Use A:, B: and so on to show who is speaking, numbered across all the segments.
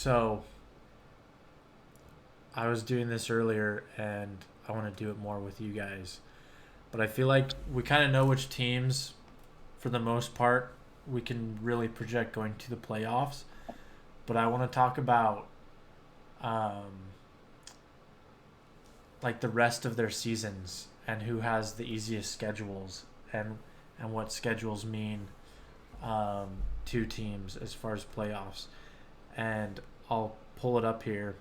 A: So I was doing this earlier, and I want to do it more with you guys. But I feel like we kind of know which teams, for the most part, we can really project going to the playoffs. But I want to talk about um, like the rest of their seasons and who has the easiest schedules and what schedules mean um, to teams as far as playoffs. And I'll pull it up here.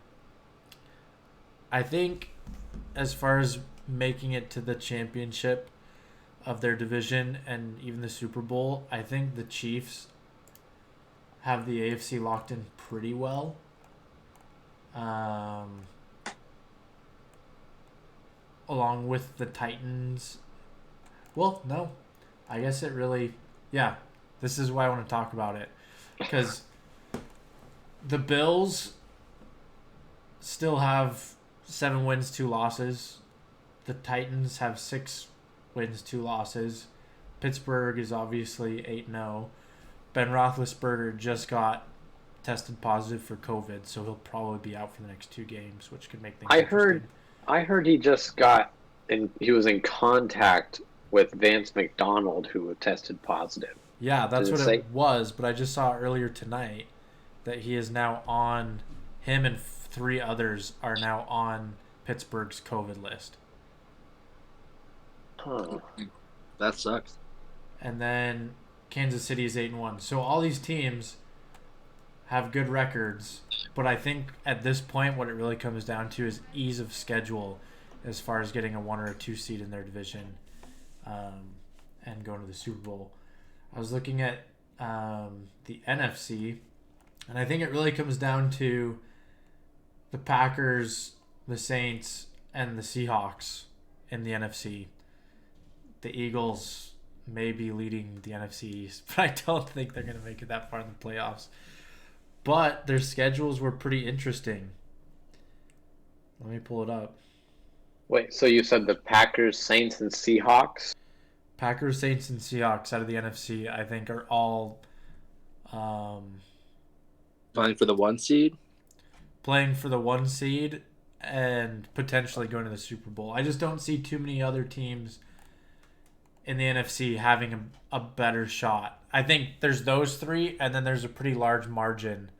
A: I think as far as making it to the championship of their division and even the Super Bowl, I think the Chiefs have the AFC locked in pretty well. Um, Along with the Titans. Well, no. I guess it really. Yeah. This is why I want to talk about it. Because the Bills still have 7 wins, 2 losses. The Titans have 6 wins, 2 losses. Pittsburgh is obviously 8-0. Ben Roethlisberger just got tested positive for COVID, so he'll probably be out for the next 2 games, which could make things
B: I
A: interesting.
B: heard I heard he just got he was in contact with Vance McDonald who had tested positive.
A: Yeah,
B: Did
A: that's
B: it
A: what it
B: say?
A: was, but I just saw earlier tonight that he is now on, him and 3 others are now on Pittsburgh's COVID list.
B: Huh.
C: That sucks.
A: And then Kansas City is 8-1. So all these teams have good records, but I think at this point what it really comes down to is ease of schedule as far as getting a 1 or a 2 seed in their division and going to the Super Bowl. I was looking at the NFC, and I think it really comes down to the Packers, the Saints, and the Seahawks in the NFC. The Eagles may be leading the NFC East, but I don't think they're going to make it that far in the playoffs. But their schedules were pretty interesting. Let me pull it up.
B: Wait, so you said the Packers, Saints, and Seahawks?
A: Packers, Saints, and Seahawks out of the NFC, I think, are all
C: Vying for the 1 seed.
A: playing for the 1 seed and potentially going to the Super Bowl. I just don't see too many other teams in the NFC having a better shot. I think there's those 3, and then there's a pretty large margin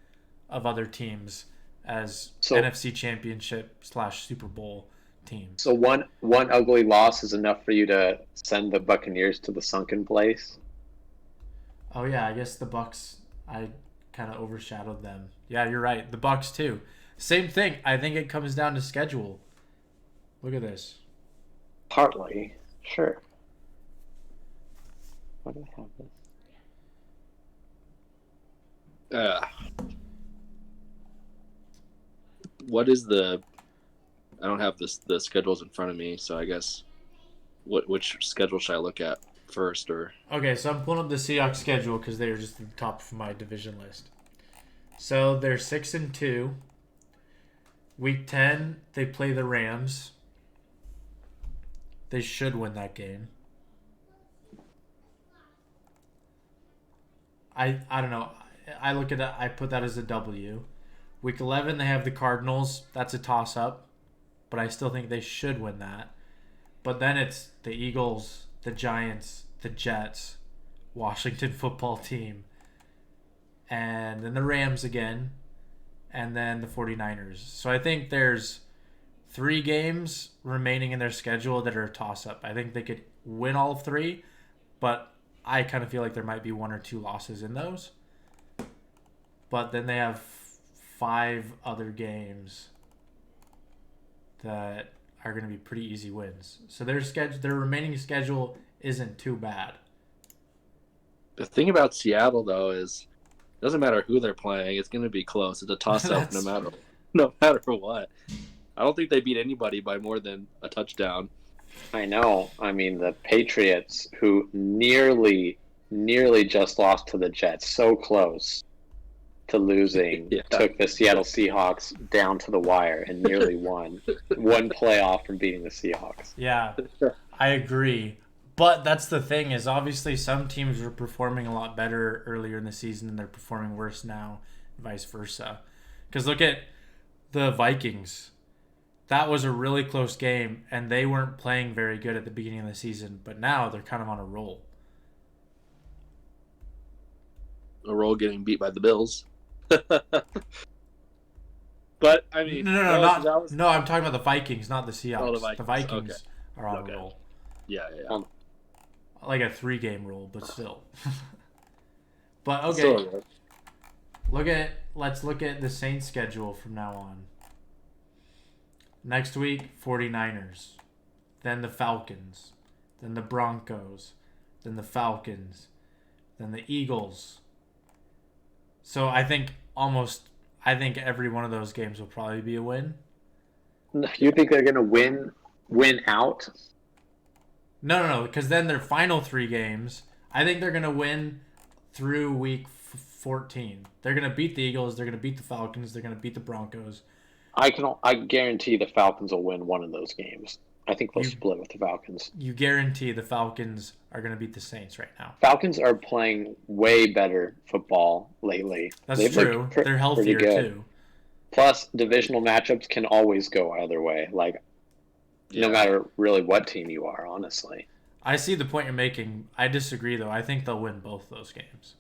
A: of other teams as NFC Championship / Super Bowl teams.
B: So one ugly loss is enough for you to send the Buccaneers to the sunken place?
A: Oh yeah, I guess the Bucks. I kind of overshadowed them. Yeah, you're right. The Bucks too. Same thing. I think it comes down to schedule. Look at this.
B: Partly. Sure. Why do I have this?
C: What is the? I don't have the schedules in front of me, so I guess which schedule should I look at first? Or
A: Okay, so I'm pulling up the Seahawks schedule because they are just at the top of my division list. So they're 6-2. Week 10, they play the Rams. They should win that game. I don't know. I look at it. I put that as a W. Week 11, they have the Cardinals. That's a toss-up, but I still think they should win that. But then it's the Eagles, the Giants, the Jets, Washington football team, and then the Rams again, and then the 49ers. So I think there's 3 games remaining in their schedule that are a toss-up. I think they could win all 3, but I kind of feel like there might be 1 or 2 losses in those. But then they have 5 other games that are going to be pretty easy wins. So their remaining schedule isn't too bad.
C: the thing about Seattle though is, it doesn't matter who they're playing; it's going to be close. It's a toss-up no matter what. I don't think they beat anybody by more than a touchdown.
B: I know. I mean, the Patriots, who nearly just lost to the Jets, so close to losing,
C: Yeah.
B: took the Seattle Seahawks down to the wire and nearly won. One playoff from beating the Seahawks.
A: Yeah, I agree. But that's the thing is obviously some teams were performing a lot better earlier in the season and they're performing worse now, vice versa. Because look at the Vikings. That was a really close game, and they weren't playing very good at the beginning of the season, but now they're kind of on a roll.
C: A roll getting beat by the Bills. But I mean,
A: No, I'm talking about the Vikings, not the Seahawks.
C: Oh, the Vikings.
A: The Vikings
C: Okay.
A: are on a roll.
C: Yeah.
A: Like a 3-game roll, but still. But okay,
C: Still,
A: let's look at the Saints schedule from now on. Next week, 49ers. Then the Falcons. Then the Broncos. Then the Falcons. Then the Eagles. So I think every one of those games will probably be a win.
B: You think they're going to win out?
A: No, because then their final 3 games, I think they're going to win through week 14. They're going to beat the Eagles, they're going to beat the Falcons, they're going to beat the Broncos.
B: I guarantee the Falcons will win one of those games. I think they'll split with the Falcons.
A: You guarantee the Falcons are going to beat the Saints right now.
B: Falcons are playing way better football lately.
A: That's true. They're healthier too.
B: Plus, divisional matchups can always go either way. No matter really what team you are, honestly.
A: I see the point you're making. I disagree, though. I think they'll win both those games.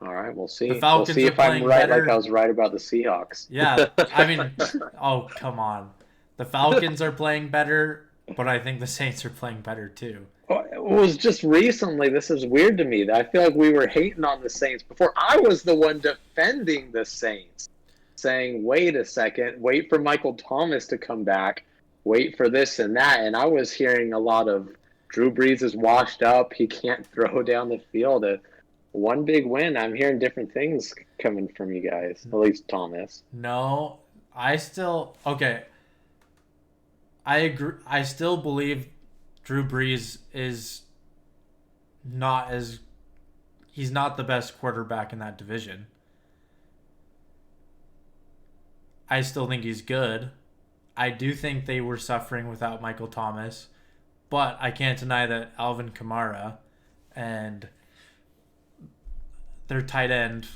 B: All right, we'll see.
A: The Falcons
B: we'll see if I'm right,
A: better.
B: like I was right about the Seahawks.
A: Yeah, I mean, oh, come on. The Falcons are playing better, but I think the Saints are playing better, too.
B: It was just recently. This is weird to me. I feel like we were hating on the Saints before. I was the one defending the Saints, saying, wait a second, wait for Michael Thomas to come back, wait for this and that. And I was hearing a lot of Drew Brees is washed up. He can't throw down the field. One big win. I'm hearing different things coming from you guys, at least Thomas.
A: No, okay. I agree. I still believe Drew Brees is he's not the best quarterback in that division. I still think he's good. I do think they were suffering without Michael Thomas, but I can't deny that Alvin Kamara and their tight end,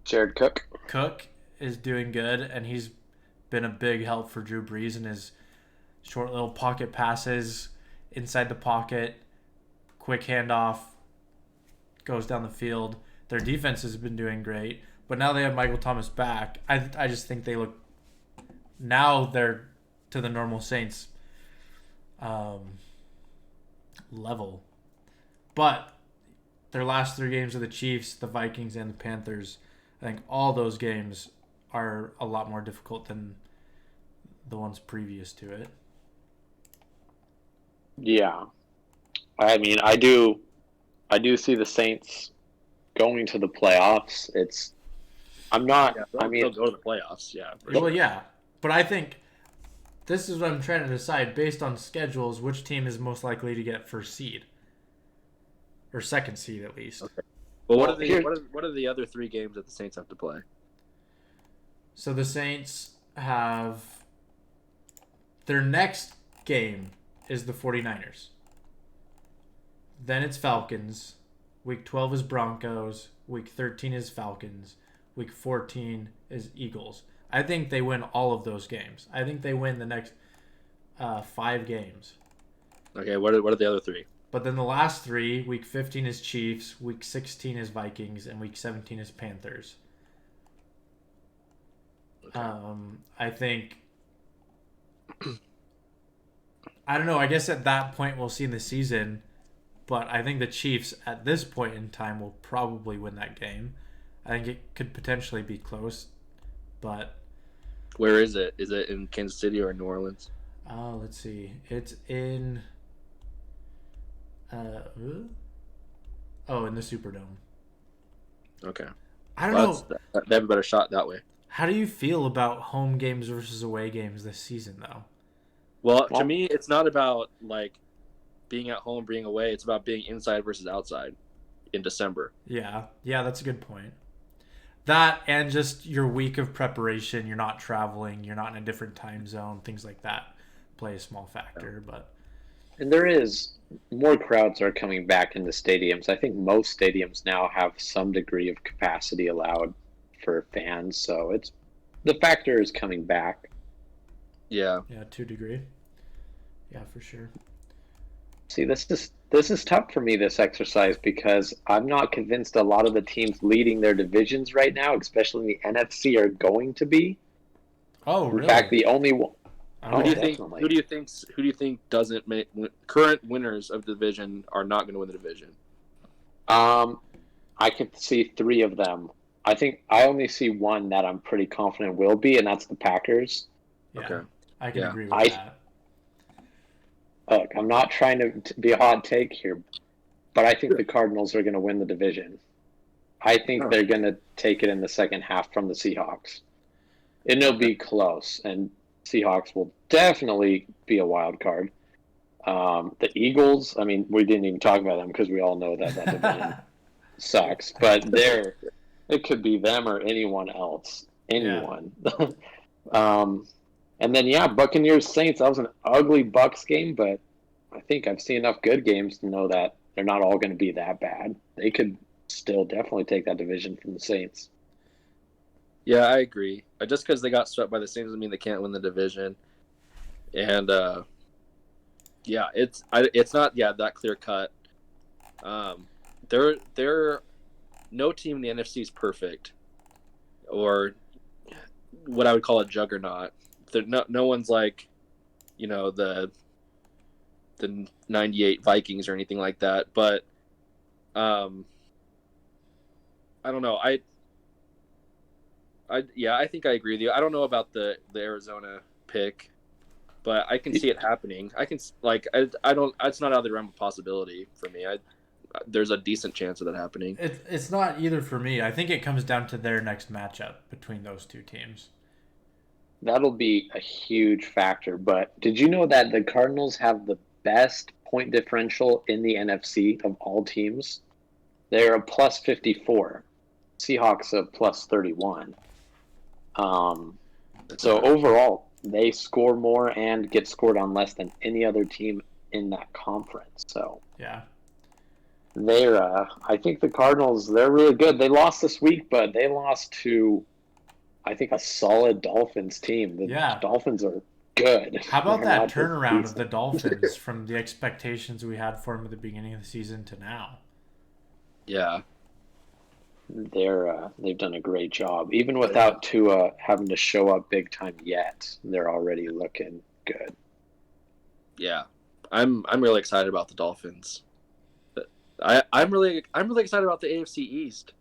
B: Jared
A: Cook is doing good, and he's been a big help for Drew Brees in his short little pocket passes inside the pocket, quick handoff, goes down the field. Their defense has been doing great, but now they have Michael Thomas back. I just think they look now they're to the normal Saints level, but their last 3 games of the Chiefs, the Vikings, and the Panthers, I think all those games are a lot more difficult than the ones previous to it.
B: Yeah. I mean, I do see the Saints going to the playoffs.
C: They'll go to the playoffs, yeah.
A: Well, yeah. But I think this is what I'm trying to decide based on schedules, which team is most likely to get first seed. Or second seed, at least.
C: Okay. Well, what are the other 3 games that the Saints have to play?
A: So the Saints have their next game is the 49ers. Then it's Falcons. Week 12 is Broncos. Week 13 is Falcons. Week 14 is Eagles. I think they win all of those games. I think they win the next 5 games.
C: Okay, what are the other 3?
A: But then the last 3, week 15 is Chiefs, week 16 is Vikings, and week 17 is Panthers.
C: Okay.
A: I think... I don't know. I guess at that point we'll see in the season. But I think the Chiefs at this point in time will probably win that game. I think it could potentially be close. But...
C: Where is it? Is it in Kansas City or New Orleans?
A: Let's see. It's in... in the Superdome.
C: Okay.
A: I don't know.
C: They have a better shot that way.
A: How do you feel about home games versus away games this season, though?
C: Well, to me, it's not about being at home, being away. It's about being inside versus outside in December.
A: Yeah, that's a good point. That and just your week of preparation. You're not traveling. You're not in a different time zone. Things like that play a small factor, but.
B: And there is more crowds are coming back into stadiums. I think most stadiums now have some degree of capacity allowed for fans. So it's the factor is coming back.
C: Yeah.
A: Yeah, to a degree. Yeah, for sure.
B: See, this is tough for me, this exercise, because I'm not convinced a lot of the teams leading their divisions right now, especially in the NFC, are going to be.
A: Oh,
B: In
A: really?
B: fact, the only one.
A: Oh,
C: Who do you
B: definitely.
C: think? Who do you think doesn't make current winners of the division are not going to win the division?
B: I could see three of them. I think I only see one that I'm pretty confident will be, and that's the Packers.
A: Yeah,
C: Okay.
A: I can
C: Yeah.
A: agree with
B: I
A: that.
B: Look, I'm not trying to be a hot take here, but I think the Cardinals are going to win the division. I think they're going to take it in the second half from the Seahawks. And it'll be close, and Seahawks will definitely be a wild card. The Eagles, I mean, we didn't even talk about them because we all know that division sucks. But it could be them or anyone else. Anyone. And then, Buccaneers Saints. That was an ugly Bucks game, but I think I've seen enough good games to know that they're not all going to be that bad. They could still definitely take that division from the Saints.
C: Yeah, I agree. Just because they got swept by the Saints doesn't mean they can't win the division. And it's not that clear cut. There no team in the NFC is perfect, or what I would call a juggernaut. No one's like, the '98 Vikings or anything like that. But I don't know. I think I agree with you. I don't know about the Arizona pick, but I can see it happening. I can I don't. It's not out of the realm of possibility for me. There's a decent chance of that happening.
A: It's not either for me. I think it comes down to their next matchup between those two teams.
B: That'll be a huge factor. But did you know that the Cardinals have the best point differential in the NFC of all teams? They're a plus 54. Seahawks a plus 31. So overall, they score more and get scored on less than any other team in that conference. So
A: yeah,
B: I think the Cardinals, they're really good. They lost this week, but they lost to, I think, a solid Dolphins team. The Dolphins are good.
A: How about that turnaround of the Dolphins from the expectations we had for them at the beginning of the season to now?
C: Yeah.
B: They've done a great job. Even without Tua having to show up big time yet, they're already looking good.
C: Yeah. I'm really excited about the Dolphins. I'm really excited about the AFC East.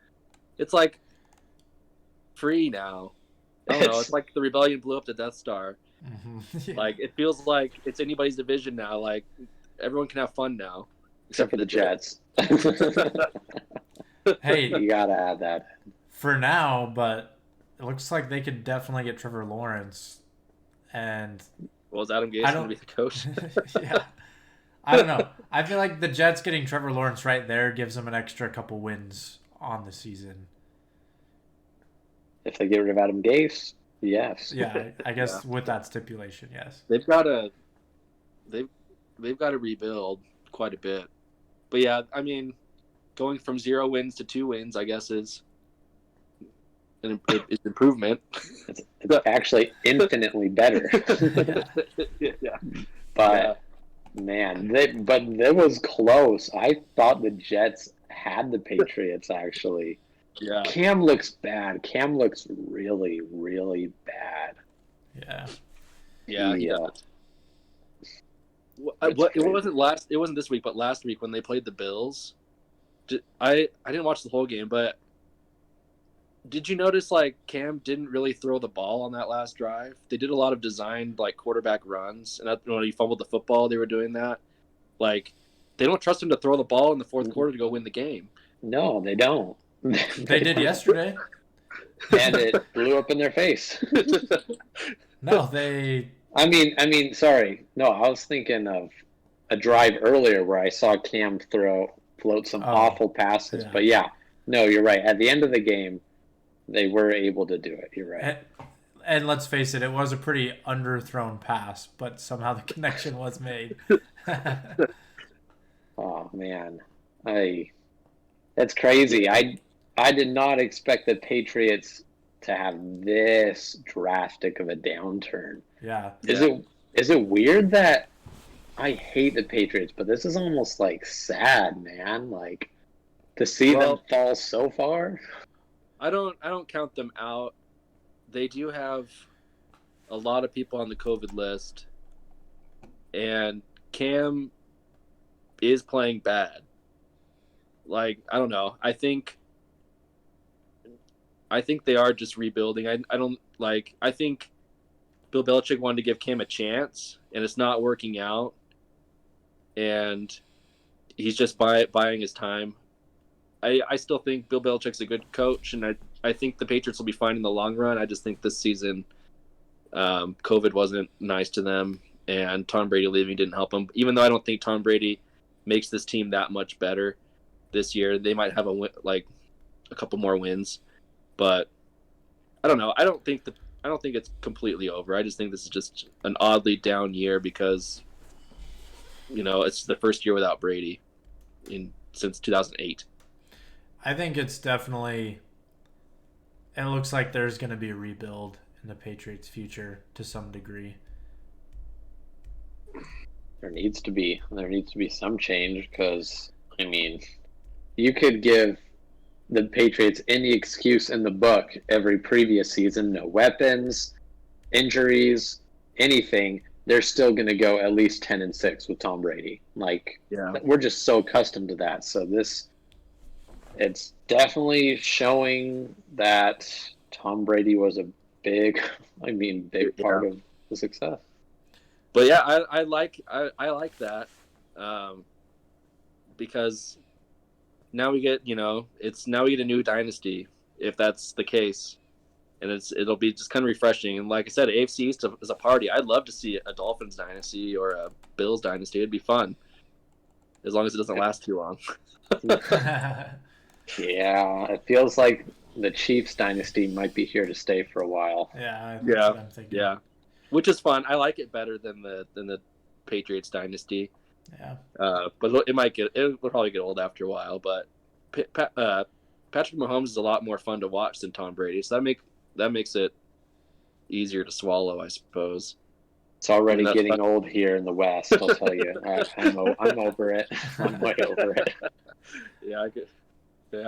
C: It's like free now. I don't know. It's like the rebellion blew up the Death Star.
A: Mm-hmm. Yeah.
C: Like it feels like it's anybody's division now. Like everyone can have fun now,
B: except for the Jets.
A: Hey,
B: you gotta add that
A: for now, but it looks like they could definitely get Trevor Lawrence. And
C: is Adam Gase going to be the coach?
A: Yeah. I don't know. I feel like the Jets getting Trevor Lawrence right there gives them an extra couple wins on the season.
B: If they get rid of Adam Gase, yes.
A: Yeah, I guess with that stipulation, yes.
C: They've got to rebuild quite a bit. But yeah, I mean, going from 0 wins to 2 wins, I guess, is an improvement.
B: It's actually infinitely better.
C: Yeah.
B: But man, that was close. I thought the Jets had the Patriots actually.
C: Yeah.
B: Cam looks bad. Cam looks really, really bad.
A: Yeah.
C: Yeah. It wasn't this week, but last week when they played the Bills. I didn't watch the whole game, but did you notice Cam didn't really throw the ball on that last drive? They did a lot of designed quarterback runs, and when he fumbled the football, they were doing that. They don't trust him to throw the ball in the fourth quarter to go win the game.
B: No, they don't.
A: They did yesterday.
B: And it blew up in their face.
A: No, they...
B: I mean, sorry. No, I was thinking of a drive earlier where I saw Cam float some awful passes.
A: Yeah.
B: But no, you're right. At the end of the game, they were able to do it. You're right.
A: And let's face it was a pretty underthrown pass, but somehow the connection was made.
B: Oh, man. That's crazy. I did not expect the Patriots to have this drastic of a downturn.
A: Yeah.
B: Is it weird that I hate the Patriots, but this is almost like sad, man. Like to see them fall so far.
C: I don't count them out. They do have a lot of people on the COVID list, and Cam is playing bad. Like, I don't know. I think they are just rebuilding. I don't like. I think Bill Belichick wanted to give Cam a chance, and it's not working out. And he's just buying his time. I still think Bill Belichick's a good coach, and I think the Patriots will be fine in the long run. I just think this season, COVID wasn't nice to them, and Tom Brady leaving didn't help them. Even though I don't think Tom Brady makes this team that much better this year, they might have a couple more wins, but I don't know. I don't think it's completely over. I just think this is just an oddly down year because, it's the first year without Brady since 2008.
A: I think it's definitely. It looks like there's going to be a rebuild in the Patriots' future to some degree.
B: There needs to be some change because you could give the Patriots any excuse in the book every previous season, no weapons, injuries, anything. They're still going to go at least 10-6 with Tom Brady. We're just so accustomed to that. So it's definitely showing that Tom Brady was a big part of the success.
C: But yeah, I like that because now we get a new dynasty if that's the case, and it'll be just kind of refreshing. And like I said, AFC East is a party. I'd love to see a Dolphins dynasty or a Bills dynasty. It'd be fun as long as it doesn't last too long.
B: Yeah, it feels like the Chiefs dynasty might be here to stay for a while.
A: Yeah, that's what I'm thinking.
C: Yeah, which is fun. I like it better than the Patriots dynasty.
A: Yeah.
C: But it will probably get old after a while. But Patrick Mahomes is a lot more fun to watch than Tom Brady, so that makes it easier to swallow, I suppose.
B: It's already getting old here in the West. I'll tell you, I'm over it. I'm way over it.
C: Yeah,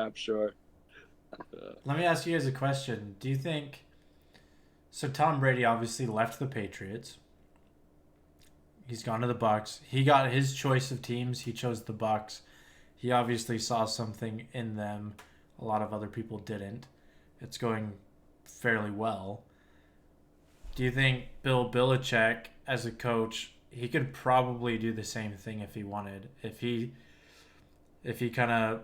C: I'm sure.
A: Let me ask you guys a question. Do you think... So Tom Brady obviously left the Patriots. He's gone to the Bucs. He got his choice of teams. He chose the Bucs. He obviously saw something in them a lot of other people didn't. It's going fairly well. Do you think Bill Belichick, as a coach, he could probably do the same thing if he wanted? If he kind of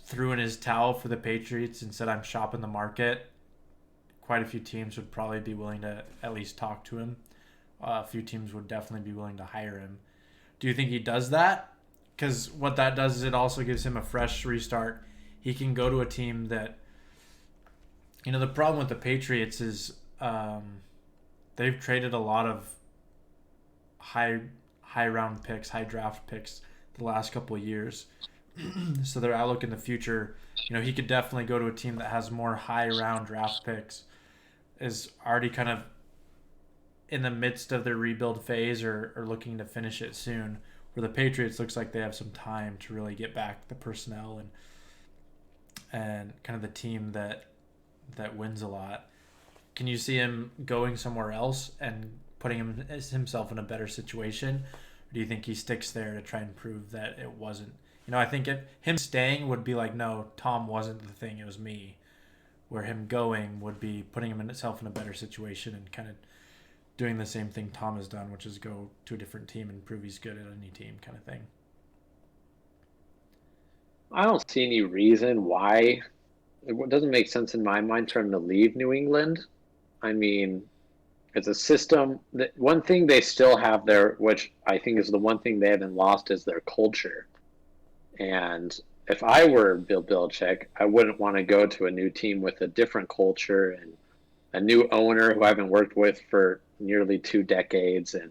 A: threw in his towel for the Patriots and said, I'm shopping the market, quite a few teams would probably be willing to at least talk to him. A few teams would definitely be willing to hire him. Do you think he does that? Because what that does is it also gives him a fresh restart. He can go to a team that, the problem with the Patriots is they've traded a lot of high round picks, high draft picks the last couple of years. So their outlook in the future, he could definitely go to a team that has more high round draft picks, is already kind of in the midst of their rebuild phase or looking to finish it soon, where the Patriots looks like they have some time to really get back the personnel and kind of the team that wins a lot. Can you see him going somewhere else and putting himself in a better situation? Or do you think he sticks there to try and prove that it wasn't? I think him staying would be like, no, Tom wasn't the thing, it was me. Where him going would be putting himself in a better situation and kind of doing the same thing Tom has done, which is go to a different team and prove he's good at any team kind of thing.
B: I don't see any reason why. It doesn't make sense in my mind for him to leave New England. It's a system. One thing they still have there, which I think is the one thing they haven't lost, is their culture. And if I were Bill Belichick, I wouldn't want to go to a new team with a different culture and a new owner who I haven't worked with for nearly 2 decades and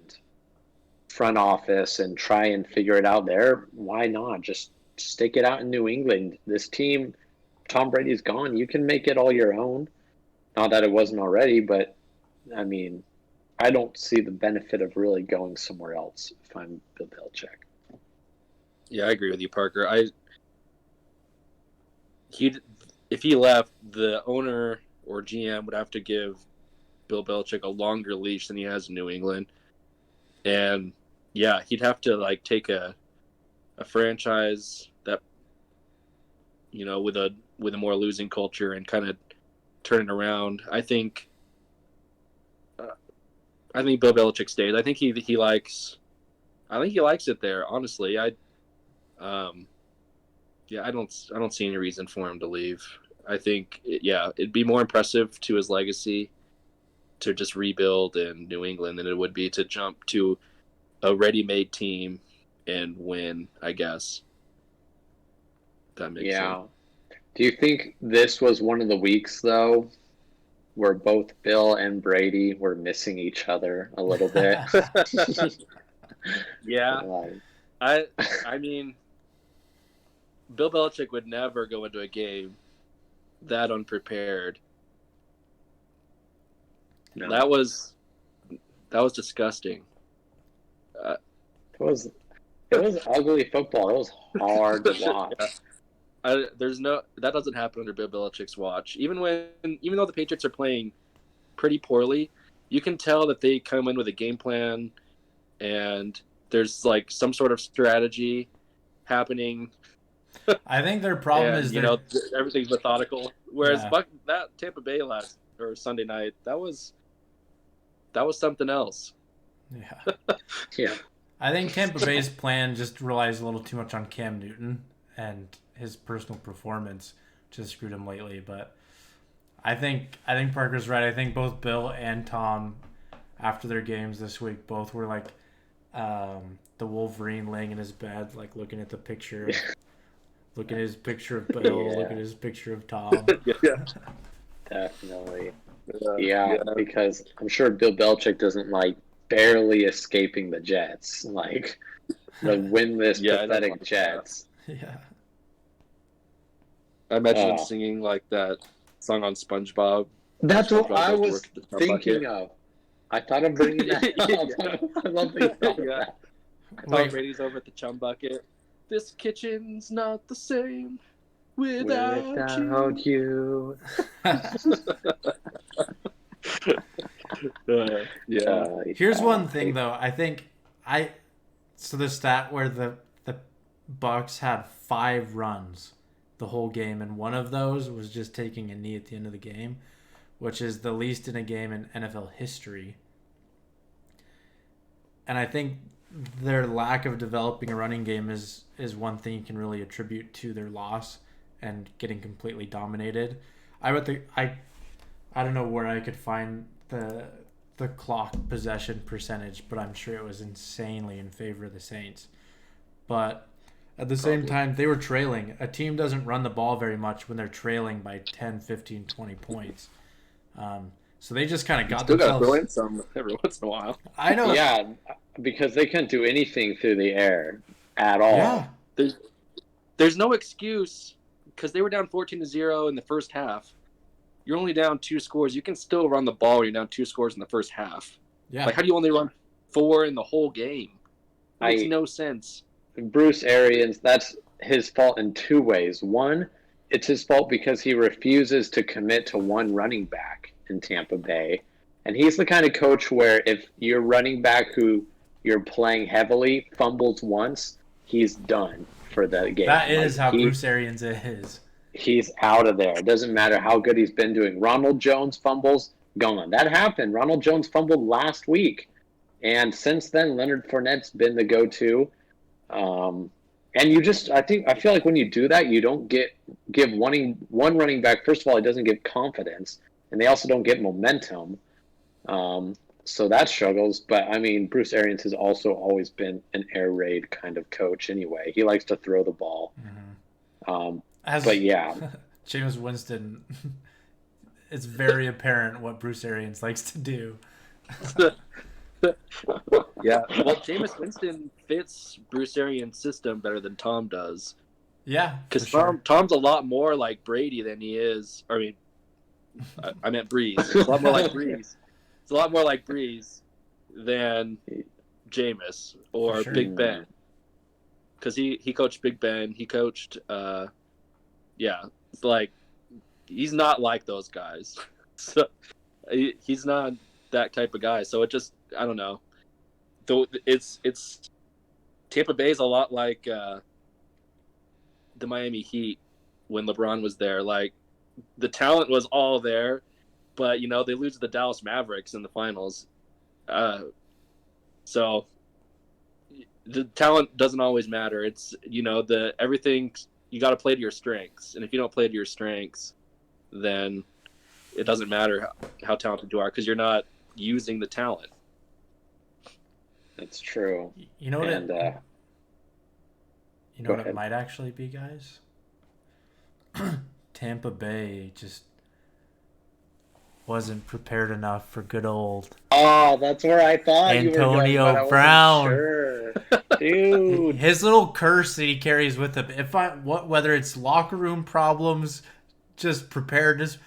B: front office and try and figure it out there. Why not just stake it out in New England. This team, Tom Brady's gone. You can make it all your own. Not that it wasn't already, but I mean, I don't see the benefit of really going somewhere else if I'm Bill Belichick.
C: Yeah, I agree with you, Parker. If he left, the owner or GM would have to give Bill Belichick a longer leash than he has in New England. And yeah, he'd have to like take a franchise that, you know, with a more losing culture and kind of turn it around. I think Bill Belichick stays. I think he likes it there. Honestly, I don't see any reason for him to leave. I think it'd be more impressive to his legacy to just rebuild in New England than it would be to jump to a ready-made team and win, I guess. That makes sense.
B: Do you think this was one of the weeks, though, where both Bill and Brady were missing each other a little bit?
C: Yeah. I mean, Bill Belichick would never go into a game that unprepared. No. That was disgusting.
B: It was ugly football. It was hard to watch.
C: That doesn't happen under Bill Belichick's watch. Even though the Patriots are playing pretty poorly, you can tell that they come in with a game plan, and there's like some sort of strategy happening.
A: I think their problem is
C: everything's methodical. Whereas that Tampa Bay Sunday night, that was something else.
A: Yeah.
B: Yeah.
A: I think Tampa Bay's plan just relies a little too much on Cam Newton and his personal performance, which has screwed him lately. But I think Parker's right. I think both Bill and Tom, after their games this week, both were like the Wolverine laying in his bed, like looking at the picture. Look at his picture of Bill. Look at his picture of Tom.
B: Definitely. Yeah, because I'm sure Bill Belichick doesn't like barely escaping the Jets, like the winless, pathetic Jets.
A: Yeah.
C: I imagine him singing like that song on SpongeBob.
B: That's what I was thinking of. I thought of bringing that up. I love that.
C: Tom Brady's over at the Chum Bucket. This kitchen's not the same without you.
A: Here's one thing though. I think the stat where the Bucks had 5 runs the whole game, and one of those was just taking a knee at the end of the game, which is the least in a game in NFL history. And I think their lack of developing a running game is one thing you can really attribute to their loss and getting completely dominated. I don't know where I could find the clock possession percentage, but I'm sure it was insanely in favor of the Saints. But at the same time, they were trailing. A team doesn't run the ball very much when they're trailing by 10, 15, 20 points. So they just kind of got themselves...
C: Still got to throw in some every once in a while.
A: I know.
B: Yeah, because they couldn't do anything through the air at all.
A: Yeah.
C: There's no excuse because they were down 14-0 in the first half. You're only down 2 scores. You can still run the ball when you're down 2 scores in the first half.
A: Yeah.
C: Like, how do you only run 4 in the whole game? It makes no sense.
B: Bruce Arians, that's his fault in 2 ways. One, it's his fault because he refuses to commit to one running back in Tampa Bay. And he's the kind of coach where if your running back who you're playing heavily fumbles once, he's done for the game.
A: That is how Bruce Arians is.
B: He's out of there. It doesn't matter how good he's been doing. Ronald Jones fumbles, gone. That happened. Ronald Jones fumbled last week. And since then, Leonard Fournette's been the go-to. And I feel like when you do that, you don't give one running back. First of all, it doesn't give confidence, and they also don't get momentum. So that struggles. But I mean, Bruce Arians has also always been an air raid kind of coach. Anyway, he likes to throw the ball.
A: Mm-hmm.
B: But yeah,
A: Jameis Winston. It's very apparent what Bruce Arians likes to do.
C: Yeah, well, Jameis Winston fits Bruce Arians' system better than Tom does.
A: Yeah,
C: Because
A: sure.
C: Tom's a lot more like Brady than he is. I mean, I meant Breeze. It's a lot more like Breeze. It's a lot more like Breeze than Jameis or
A: Sure.
C: Big Ben. Because he coached Big Ben. He coached, it's like he's not like those guys. So he's not that type of guy. So it just, I don't know. It's Tampa Bay is a lot like the Miami Heat when LeBron was there. Like the talent was all there, but they lose to the Dallas Mavericks in the finals. So the talent doesn't always matter. It's the everything you got to play to your strengths, and if you don't play to your strengths, then it doesn't matter how talented you are because you're not using the talent.
B: That's true.
A: You know what?
B: And
A: You know what it might actually be, guys? Tampa Bay just wasn't prepared enough for good old
B: Oh, that's where I thought
A: Antonio
B: you were going, but I
A: Brown.
B: wasn't sure. Dude.
A: His little curse that he carries with him. Whether it's locker room problems, just preparedness,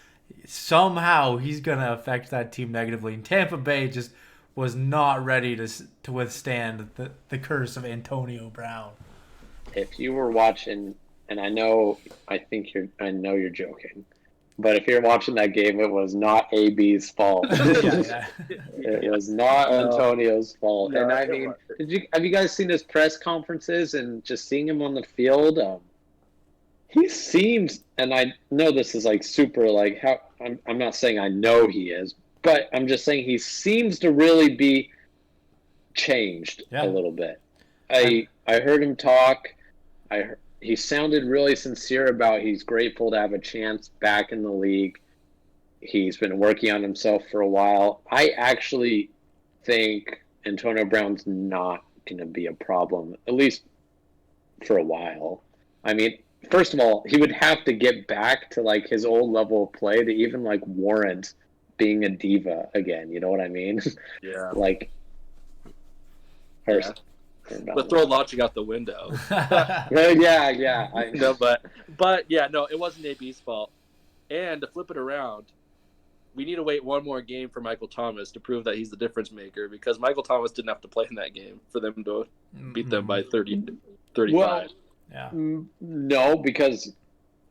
A: somehow he's gonna affect that team negatively. And Tampa Bay just was not ready to withstand the curse of Antonio Brown.
B: If you were watching, and I know you're joking, but if you're watching that game, it was not AB's fault.
A: Yeah.
B: It was not Antonio's fault.
C: No,
B: And I mean, have you guys seen his press conferences and just seeing him on the field? He seems, and I know this is like super, like how I'm not saying I know he is, but I'm just saying he seems to really be changed a little bit. I heard him talk. He sounded really sincere about he's grateful to have a chance back in the league. He's been working on himself for a while. I actually think Antonio Brown's not going to be a problem, at least for a while. I mean, first of all, he would have to get back to like his old level of play to even like warrant being a diva again. You know what I mean?
C: Yeah.
B: Like,
C: but throw logic out the window.
B: Yeah. I know,
C: but yeah, no, it wasn't AB's fault. And to flip it around, we need to wait one more game for Michael Thomas to prove that he's the difference maker because Michael Thomas didn't have to play in that game for them to beat them by 35.
B: Well, no, because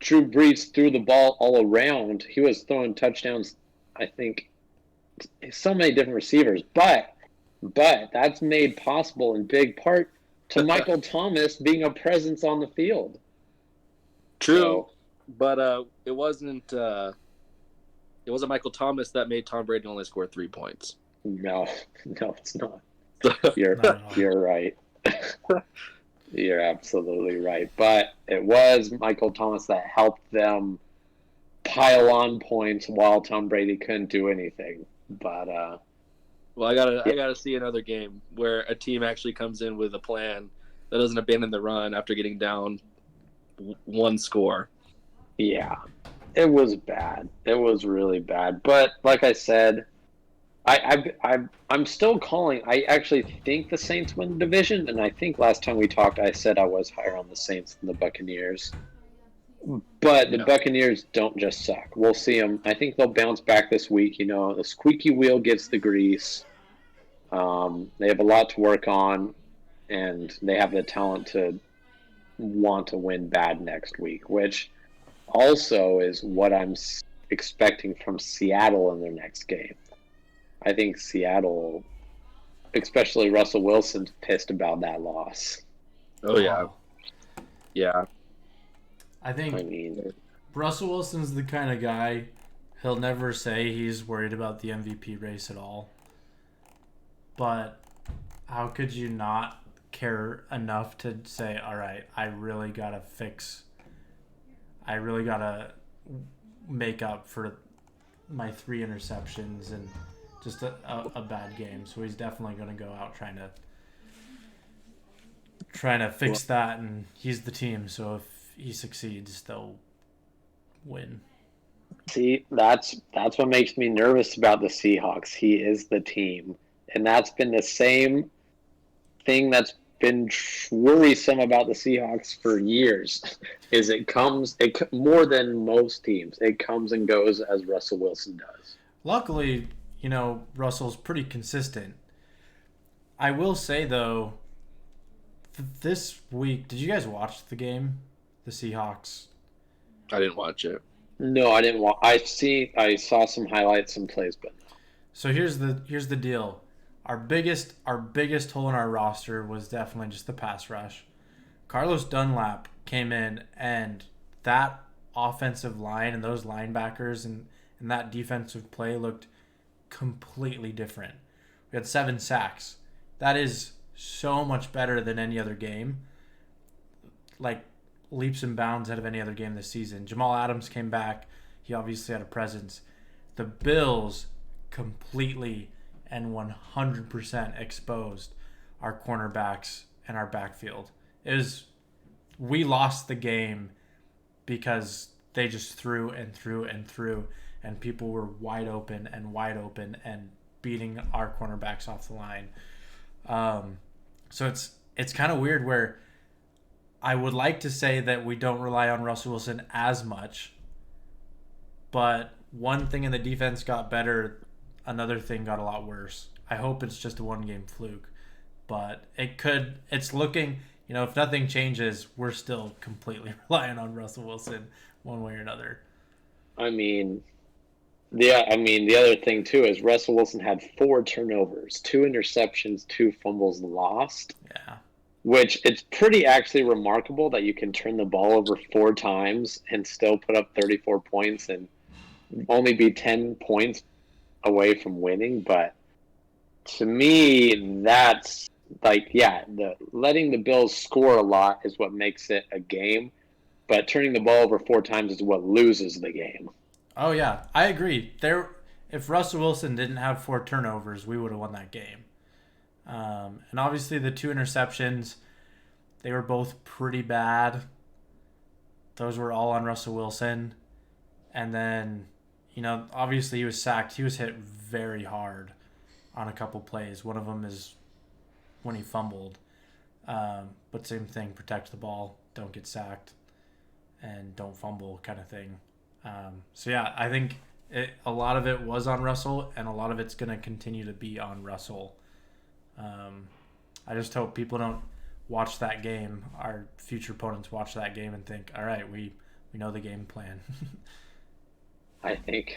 B: Drew Brees threw the ball all around. He was throwing touchdowns, I think, so many different receivers. But that's made possible in big part to Michael Thomas being a presence on the field.
C: True, but it wasn't Michael Thomas that made Tom Brady only score 3 points.
B: No, it's not. You're right. You're absolutely right. But it was Michael Thomas that helped them pile on points while Tom Brady couldn't do anything. But
C: well, I gotta see another game where a team actually comes in with a plan that doesn't abandon the run after getting down one score.
B: Yeah, it was bad. It was really bad. But like I said, I'm still calling. I actually think the Saints win the division, and I think last time we talked, I said I was higher on the Saints than the Buccaneers. But the Buccaneers don't just suck. We'll see them. I think they'll bounce back this week. The squeaky wheel gets the grease. They have a lot to work on, and they have the talent to want to win bad next week, which also is what I'm expecting from Seattle in their next game. I think Seattle, especially Russell Wilson's pissed about that loss.
C: Oh, yeah. Yeah.
A: I think Russell Wilson's the kind of guy, he'll never say he's worried about the MVP race at all. But how could you not care enough to say, all right, I really got to make up for my 3 interceptions and just a bad game. So he's definitely going to go out trying to fix that, and he's the team. So if he succeeds, they'll win.
B: See, that's what makes me nervous about the Seahawks. He is the team. And that's been the same thing that's been worrisome about the Seahawks for years is more than most teams. It comes and goes as Russell Wilson does.
A: Luckily, Russell's pretty consistent. I will say, though, this week, did you guys watch the game? The Seahawks?
C: I didn't watch it.
B: No, I didn't watch. I saw some highlights, some plays, but no.
A: So here's the deal. Our biggest hole in our roster was definitely just the pass rush. Carlos Dunlap came in, and that offensive line and those linebackers and that defensive play looked completely different. We had 7 sacks. That is so much better than any other game. Like leaps and bounds out of any other game this season. Jamal Adams came back. He obviously had a presence. The Bills completely and 100% exposed our cornerbacks and our backfield. We lost the game because they just threw and threw and threw, and people were wide open and beating our cornerbacks off the line. So it's kind of weird where I would like to say that we don't rely on Russell Wilson as much, but one thing in the defense got better, another thing got a lot worse. I hope it's just a one-game fluke, but it's looking, if nothing changes, we're still completely relying on Russell Wilson one way or another.
B: The other thing too is Russell Wilson had 4 turnovers, 2 interceptions, 2 fumbles lost.
A: Yeah.
B: Which it's pretty actually remarkable that you can turn the ball over 4 times and still put up 34 points and only be 10 points away from winning. But to me, that's the letting the Bills score a lot is what makes it a game, but turning the ball over 4 times is what loses the game.
A: Oh yeah, I agree. If Russell Wilson didn't have 4 turnovers, we would have won that game. And obviously the 2 interceptions, they were both pretty bad. Those were all on Russell Wilson. And then, obviously he was sacked. He was hit very hard on a couple plays. One of them is when he fumbled. But same thing, protect the ball, don't get sacked, and don't fumble kind of thing. So yeah, I think a lot of it was on Russell, and a lot of it's going to continue to be on Russell. I just hope people don't watch that game, our future opponents watch that game and think, all right, we know the game plan.
B: I think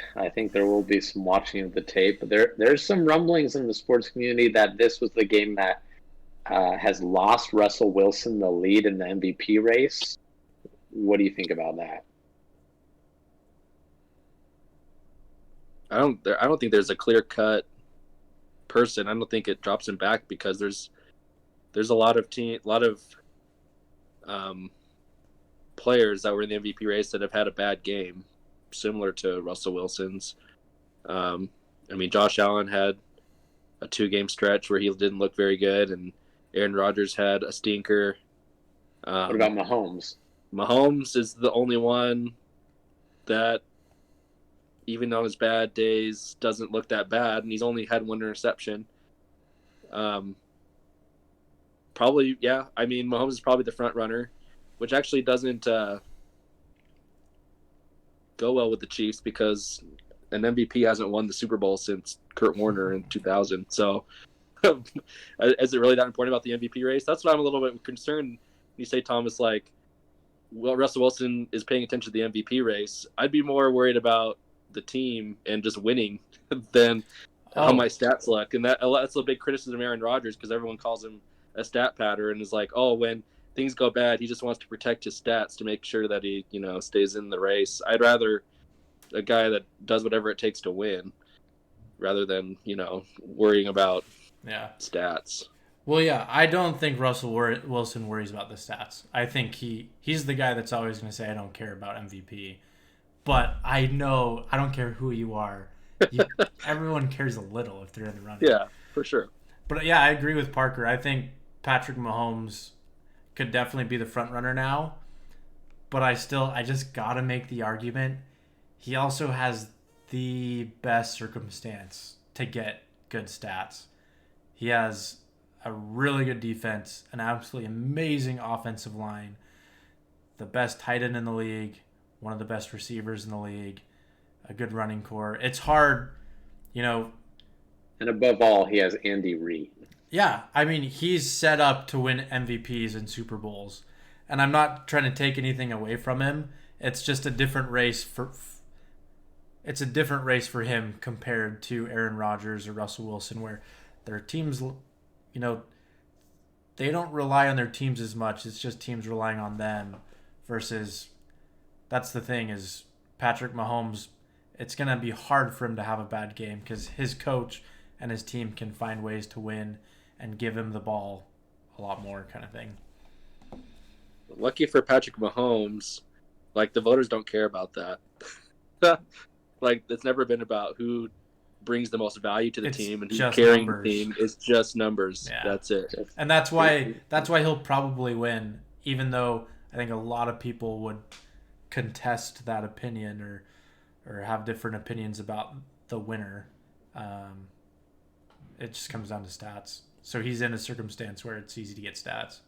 B: there will be some watching of the tape. There's some rumblings in the sports community that this was the game that has lost Russell Wilson the lead in the MVP race. What do you think about that?
C: I don't think there's a clear-cut person. I don't think it drops him back because there's a lot of players that were in the MVP race that have had a bad game, similar to Russell Wilson's. Josh Allen had a 2-game stretch where he didn't look very good, and Aaron Rodgers had a stinker.
B: What about Mahomes?
C: Mahomes is the only one that, even on his bad days, doesn't look that bad, and he's only had 1 interception. Probably, yeah. Mahomes is probably the front runner, which actually doesn't go well with the Chiefs because an MVP hasn't won the Super Bowl since Kurt Warner in 2000. So, is it really that important about the MVP race? That's what I'm a little bit concerned. You say, Thomas, Russell Wilson is paying attention to the MVP race. I'd be more worried about the team and just winning than how my stats look. And that's a big criticism of Aaron Rodgers because everyone calls him a stat patter and is like, when things go bad, he just wants to protect his stats to make sure that he, stays in the race. I'd rather a guy that does whatever it takes to win rather than, worrying about stats.
A: Well, yeah, I don't think Russell Wilson worries about the stats. I think he's the guy that's always going to say, I don't care about MVP. But I know, I don't care who you are. Everyone cares a little if they're in the running.
C: Yeah, for sure.
A: But yeah, I agree with Parker. I think Patrick Mahomes could definitely be the front runner now. But I just got to make the argument. He also has the best circumstance to get good stats. He has a really good defense, an absolutely amazing offensive line, the best tight end in the league, one of the best receivers in the league, a good running core. It's hard, you know.
B: And above all, he has Andy Reid.
A: Yeah, I mean, he's set up to win MVPs and Super Bowls. And I'm not trying to take anything away from him. It's just a different race for him compared to Aaron Rodgers or Russell Wilson, where their teams, they don't rely on their teams as much. It's just teams relying on them versus that's the thing is Patrick Mahomes, it's going to be hard for him to have a bad game because his coach and his team can find ways to win and give him the ball a lot more kind of thing.
C: Lucky for Patrick Mahomes, like the voters don't care about that. Like it's never been about who brings the most value to the team and who's carrying the team. It's just numbers. Yeah. That's it.
A: And that's why he'll probably win, even though I think a lot of people would contest that opinion or have different opinions about the winner. It just comes down to stats. So he's in a circumstance where it's easy to get stats.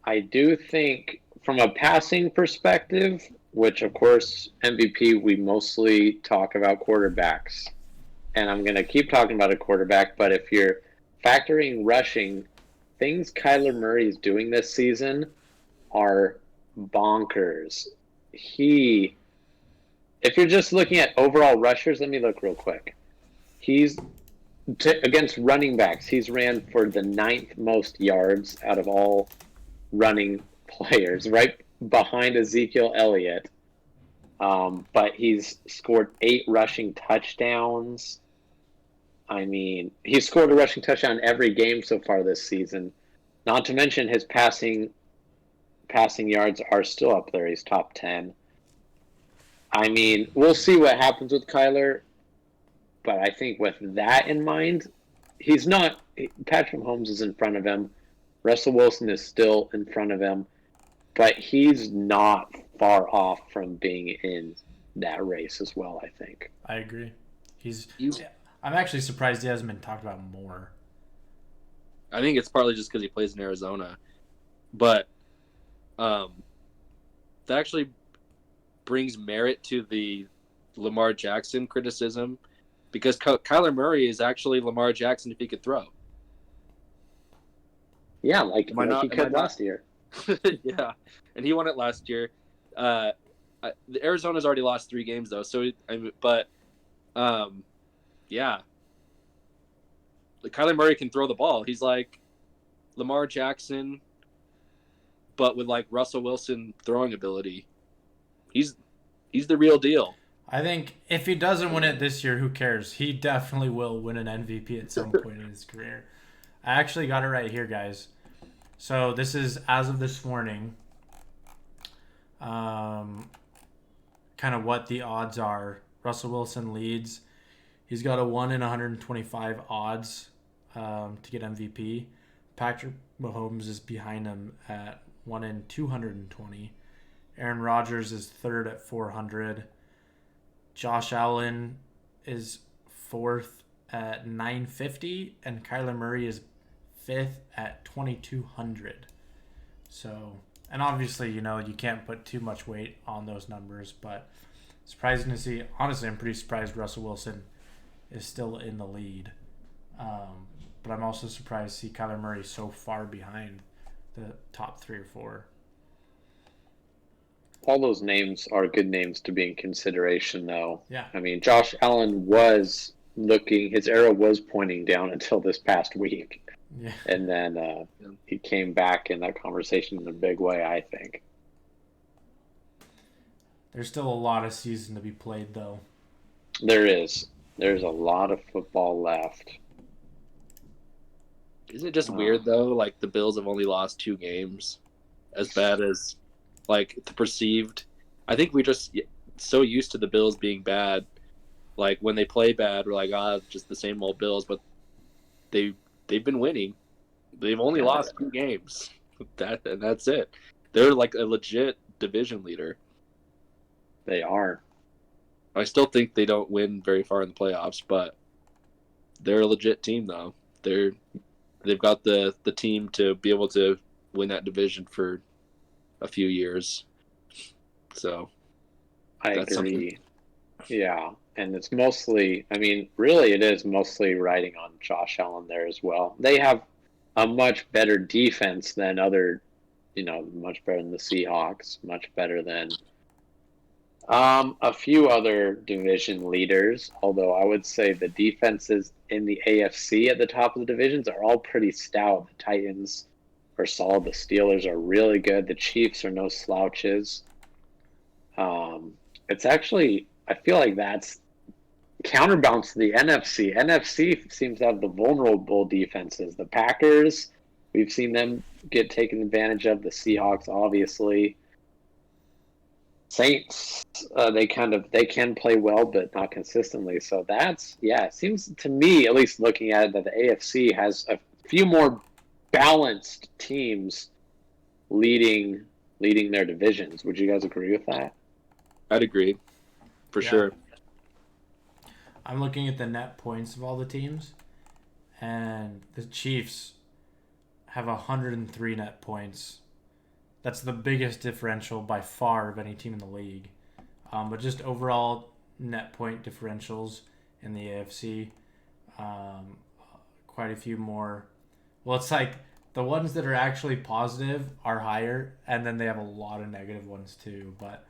B: I do think from a passing perspective, which of course MVP, we mostly talk about quarterbacks. And I'm going to keep talking about a quarterback, but if you're factoring rushing, things Kyler Murray is doing this season are bonkers. If you're just looking at overall rushers, let me look real quick. Against running backs, he's ran for the 9th most yards out of all running players, right behind Ezekiel Elliott. But he's scored 8 rushing touchdowns. I mean, he's scored a rushing touchdown every game so far this season. Not to mention his passing yards are still up there. He's top 10. I mean, we'll see what happens with Kyler. But I think with that in mind, Patrick Mahomes is in front of him. Russell Wilson is still in front of him. But he's not far off from being in that race as well, I think.
A: I agree. I'm actually surprised he hasn't been talked about more.
C: I think it's partly just because he plays in Arizona. But that actually brings merit to the Lamar Jackson criticism because Kyler Murray is actually Lamar Jackson if he could throw.
B: Yeah, like he could last year.
C: Yeah, and he won it last year. Arizona's already lost 3 games though, yeah. Kyler Murray can throw the ball. He's like Lamar Jackson, but with like Russell Wilson throwing ability. He's the real deal.
A: I think if he doesn't win it this year, who cares? He definitely will win an MVP at some point in his career. I actually got it right here, guys. So this is as of this morning. Kind of what the odds are. Russell Wilson leads. He's got a 1 in 125 odds to get MVP. Patrick Mahomes is behind him at 1 in 220. Aaron Rodgers is third at 400. Josh Allen is fourth at 950, and Kyler Murray is fifth at 2200. So, and obviously, you can't put too much weight on those numbers, but surprising to see. Honestly, I'm pretty surprised Russell Wilson is still in the lead. But I'm also surprised to see Kyler Murray so far behind the top 3 or 4.
B: All those names are good names to be in consideration, though.
A: Yeah.
B: I mean, Josh Allen was his arrow was pointing down until this past week.
A: Yeah.
B: And then he came back in that conversation in a big way, I think.
A: There's still a lot of season to be played, though.
B: There is. There's a lot of football left.
C: Isn't it just weird, though? Like, the Bills have only lost 2 games. As bad as, like, the perceived. I think we're just so used to the Bills being bad. Like, when they play bad, we're like, just the same old Bills. But they've been winning. They've only lost 2 games. And that's it. They're, like, a legit division leader.
B: They are.
C: I still think they don't win very far in the playoffs, but they're a legit team, though. they've got the team to be able to win that division for a few years. So
B: I
C: that's
B: agree.
C: something.
B: Yeah, and it's mostly, I mean, really, it is mostly riding on Josh Allen there as well. They have a much better defense than other, much better than the Seahawks, much better than a few other division leaders. Although I would say the defenses in the AFC at the top of the divisions are all pretty stout. The Titans are solid. The Steelers are really good. The Chiefs are no slouches. It's actually, I feel like that's counterbalance to the NFC. NFC seems to have the vulnerable defenses. The Packers, we've seen them get taken advantage of. The Seahawks, obviously. Saints, they can play well, but not consistently. So it seems to me, at least looking at it, that the AFC has a few more balanced teams leading their divisions. Would you guys agree with that?
C: I'd agree, for sure.
A: I'm looking at the net points of all the teams, and the Chiefs have 103 net points. That's the biggest differential by far of any team in the league. But just overall net point differentials in the AFC, quite a few more. Well, it's like the ones that are actually positive are higher, and then they have a lot of negative ones too. But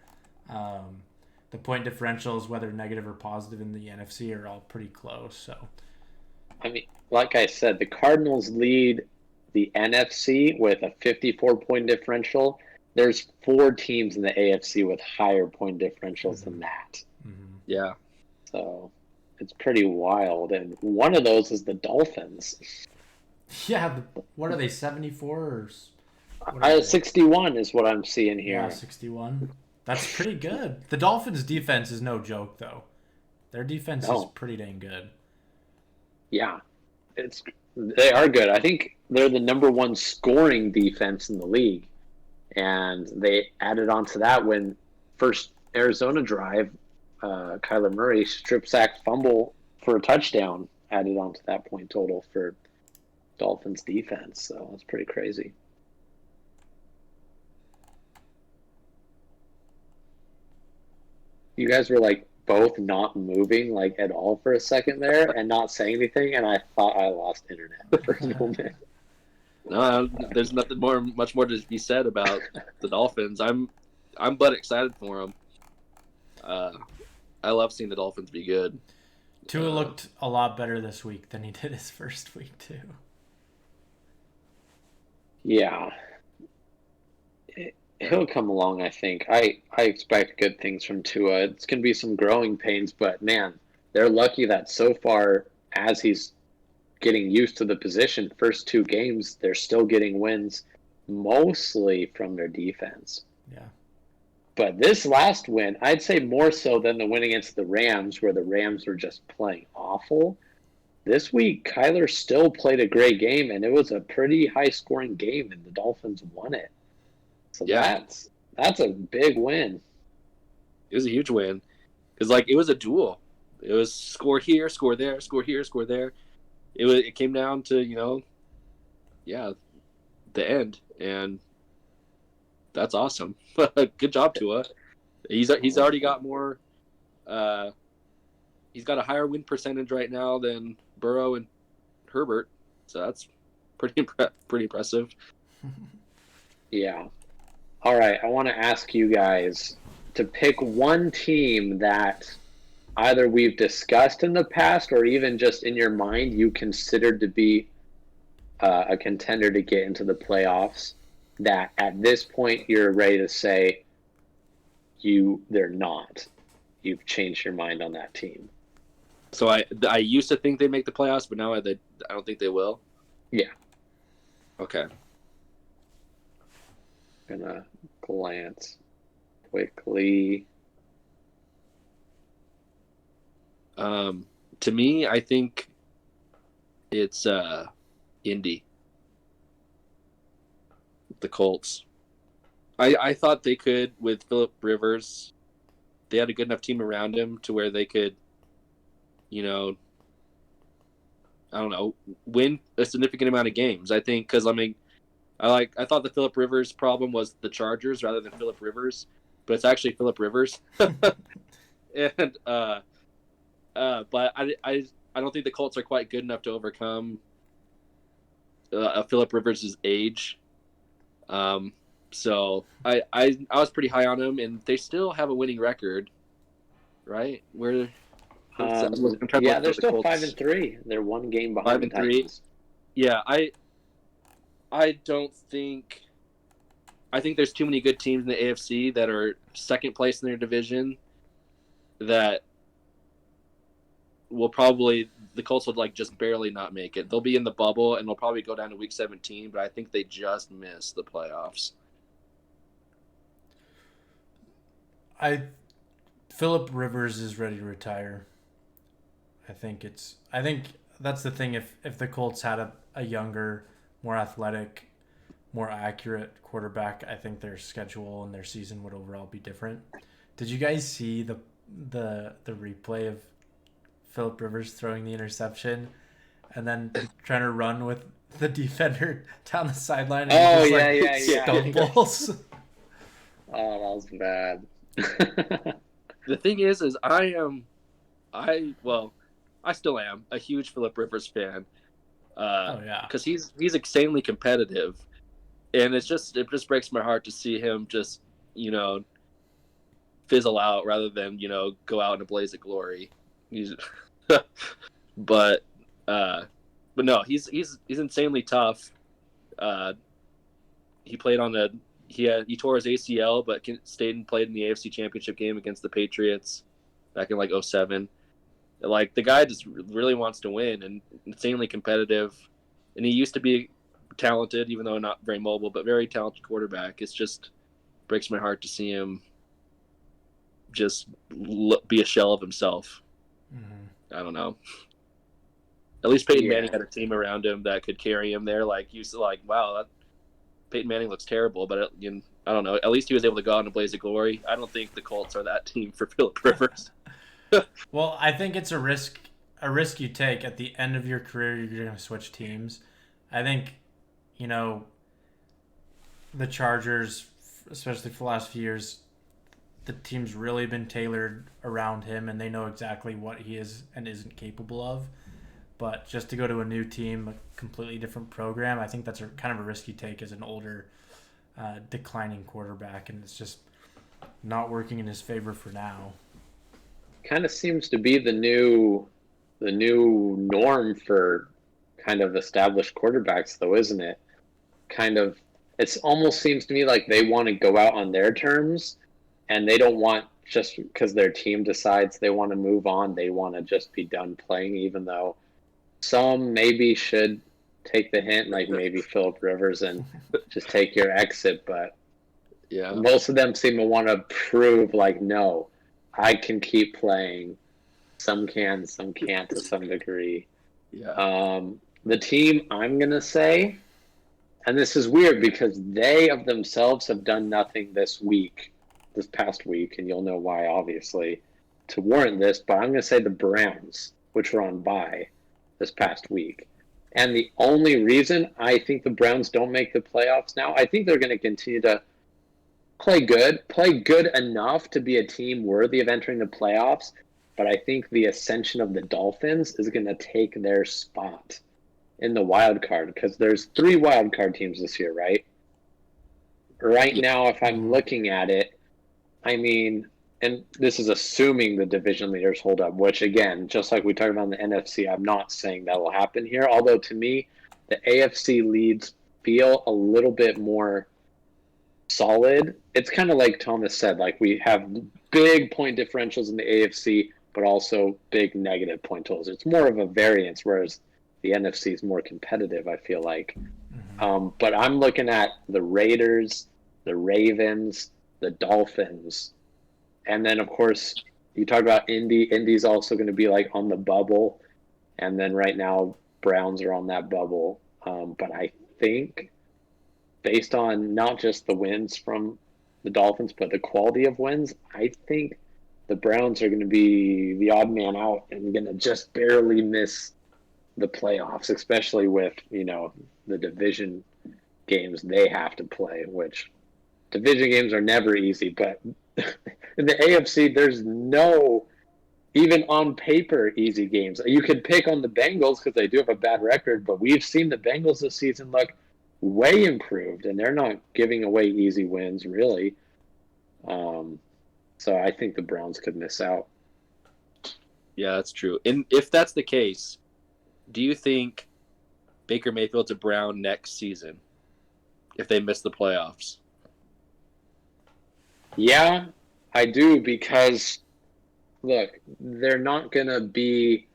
A: the point differentials, whether negative or positive in the NFC, are all pretty close. So,
B: I mean, like I said, the Cardinals lead the NFC with a 54-point differential. There's 4 teams in the AFC with higher point differentials than that.
A: Mm-hmm.
C: Yeah.
B: So it's pretty wild. And one of those is the Dolphins.
A: Yeah, what are they, 74
B: or 61 is what I'm seeing here.
A: Yeah, 61. That's pretty good. The Dolphins' defense is no joke, though. Their defense is pretty dang good.
B: Yeah, they are good. I think they're the number 1 scoring defense in the league. And they added on to that when first Arizona drive, Kyler Murray strip sack fumble for a touchdown added on to that point total for Dolphins defense. So it's pretty crazy. You guys were like both not moving like at all for a second there and not saying anything, and I thought I lost internet for a moment.
C: No, there's much more to be said about the Dolphins. I'm but excited for them. I love seeing the Dolphins be good.
A: Tua looked a lot better this week than he did his first week too.
B: Yeah, he'll come along. I think I expect good things from Tua. It's gonna be some growing pains, but man, they're lucky that so far as he's getting used to the position, first 2 games, they're still getting wins mostly from their defense.
A: Yeah.
B: But this last win, I'd say more so than the win against the Rams, where the Rams were just playing awful. This week, Kyler still played a great game, and it was a pretty high-scoring game, and the Dolphins won it. So that's a big win.
C: It was a huge win. Because, it was a duel. It was score here, score there, score here, score there. It came down to, the end, and that's awesome. Good job, Tua. He's already got more. He's got a higher win percentage right now than Burrow and Herbert, so that's pretty impressive.
B: Yeah. All right, I want to ask you guys to pick one team that either we've discussed in the past or even just in your mind you considered to be a contender to get into the playoffs, that at this point you're ready to say they're not. You've changed your mind on that team.
C: So I used to think they'd make the playoffs, but now I don't think they will.
B: Yeah.
C: Okay.
B: Gonna glance quickly.
C: To me, I think it's Indy. The Colts. I thought they could, with Phillip Rivers, they had a good enough team around him to where they could, I don't know, win a significant amount of games. I think because I thought the Phillip Rivers problem was the Chargers rather than Phillip Rivers, but it's actually Phillip Rivers. And but I don't think the Colts are quite good enough to overcome Phillip Rivers' age. So I was pretty high on them, and they still have a winning record, right? I'm trying to look
B: Yeah,
C: for
B: they're
C: the
B: still
C: Colts.
B: 5-3. They're one game behind the
C: 5-3.
B: Titans.
C: Yeah, I don't think. I think there's too many good teams in the AFC that are second place in their division that will probably the Colts would just barely not make it. They'll be in the bubble and they'll probably go down to week 17, but I think they just miss the playoffs.
A: Philip Rivers is ready to retire. I think that's the thing. If the Colts had a younger, more athletic, more accurate quarterback, I think their schedule and their season would overall be different. Did you guys see the replay of Philip Rivers throwing the interception and then trying to run with the defender down the sideline and he just stumbles?
B: Oh, that was bad.
C: The thing is I still am a huge Phillip Rivers fan.
A: Oh yeah,
C: because he's insanely competitive, and it just breaks my heart to see him just fizzle out rather than go out in a blaze of glory. He's but no, he's insanely tough. He played on the he tore his ACL, but stayed and played in the AFC Championship game against the Patriots back in 2007. The guy just really wants to win and insanely competitive, and he used to be talented, even though not very mobile, but very talented quarterback. It's just breaks my heart to see him just be a shell of himself. Mm-hmm. I don't know. At least Peyton Manning had a team around him that could carry him there. Wow, Peyton Manning looks terrible, but I don't know. At least he was able to go out in a blaze of glory. I don't think the Colts are that team for Phillip Rivers.
A: Well, I think it's a risk you take at the end of your career. You're going to switch teams. I think, the Chargers, especially for the last few years, the team's really been tailored around him, and they know exactly what he is and isn't capable of. But just to go to a new team, a completely different program, I think that's kind of a risk you take as an older, declining quarterback, and it's just not working in his favor for now.
B: Kind of seems to be the new norm for kind of established quarterbacks, though, isn't it? It almost seems to me like they want to go out on their terms, and they don't want, just because their team decides they want to move on, they want to just be done playing, even though some maybe should take the hint, like maybe Phillip Rivers, and just take your exit. But
C: yeah,
B: most of them seem to want to prove, no, I can keep playing. Some can, some can't to some degree.
C: Yeah.
B: The team I'm going to say, and this is weird because they of themselves have done nothing this past week, and you'll know why, obviously, to warrant this, but I'm going to say the Browns, which were on bye this past week. And the only reason I think the Browns don't make the playoffs now, I think they're going to continue to play good enough to be a team worthy of entering the playoffs, but I think the ascension of the Dolphins is going to take their spot in the wild card, because there's 3 wild card teams this year, right? Right now, if I'm looking at it, I mean, and this is assuming the division leaders hold up, which, again, just like we talked about in the NFC, I'm not saying that will happen here, although to me, the AFC leads feel a little bit more solid. It's kind of like Thomas said, we have big point differentials in the AFC, but also big negative point totals. It's more of a variance, whereas the NFC is more competitive, I feel like. Mm-hmm. But I'm looking at the Raiders, the Ravens, the Dolphins, and then, of course, you talk about Indy. Indy's also going to be on the bubble, and then right now Browns are on that bubble. But I think, based on not just the wins from the Dolphins, but the quality of wins, I think the Browns are going to be the odd man out and going to just barely miss the playoffs, especially with, the division games they have to play, which division games are never easy. But in the AFC, there's no, even on paper, easy games. You could pick on the Bengals because they do have a bad record, but we've seen the Bengals this season look way improved, and they're not giving away easy wins, really. So I think the Browns could miss out.
C: Yeah, that's true. And if that's the case, do you think Baker Mayfield's a Brown next season if they miss the playoffs?
B: Yeah, I do, because, look, they're not going to be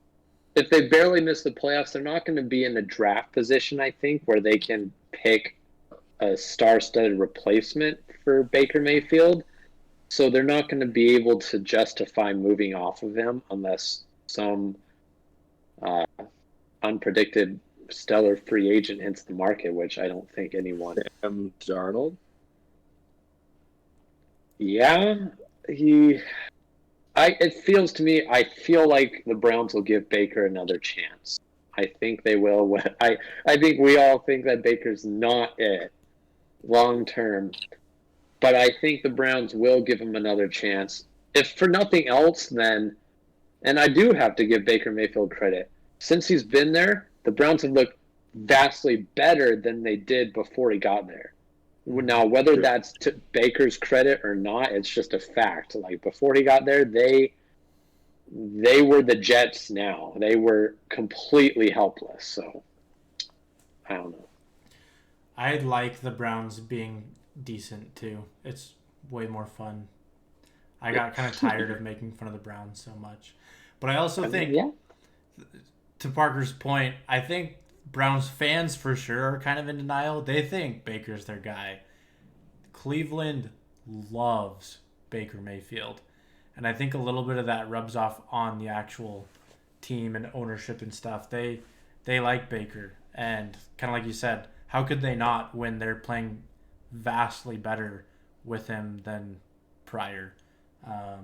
B: – if they barely miss the playoffs, they're not going to be in the draft position, I think, where they can pick a star-studded replacement for Baker Mayfield. So they're not going to be able to justify moving off of him unless some unpredicted stellar free agent hits the market, which I don't think anyone.
C: Darnold?
B: Yeah, it feels to me, I feel like the Browns will give Baker another chance. I think they will. I think we all think that Baker's not it long term. But I think the Browns will give him another chance. If for nothing else, then, and I do have to give Baker Mayfield credit, since he's been there, the Browns have looked vastly better than they did before he got there. Now, whether that's to Baker's credit or not, it's just a fact. Like, before he got there, they were the Jets now. They were completely helpless. So, I don't know.
A: I like the Browns being decent too. It's way more fun. I got kind of tired of making fun of the Browns so much. But I also think, to Parker's point, I think Browns fans for sure are kind of in denial. They think Baker's their guy. Cleveland loves Baker Mayfield. And I think a little bit of that rubs off on the actual team and ownership and stuff. They like Baker. And kind of like you said, how could they not when they're playing vastly better with him than prior?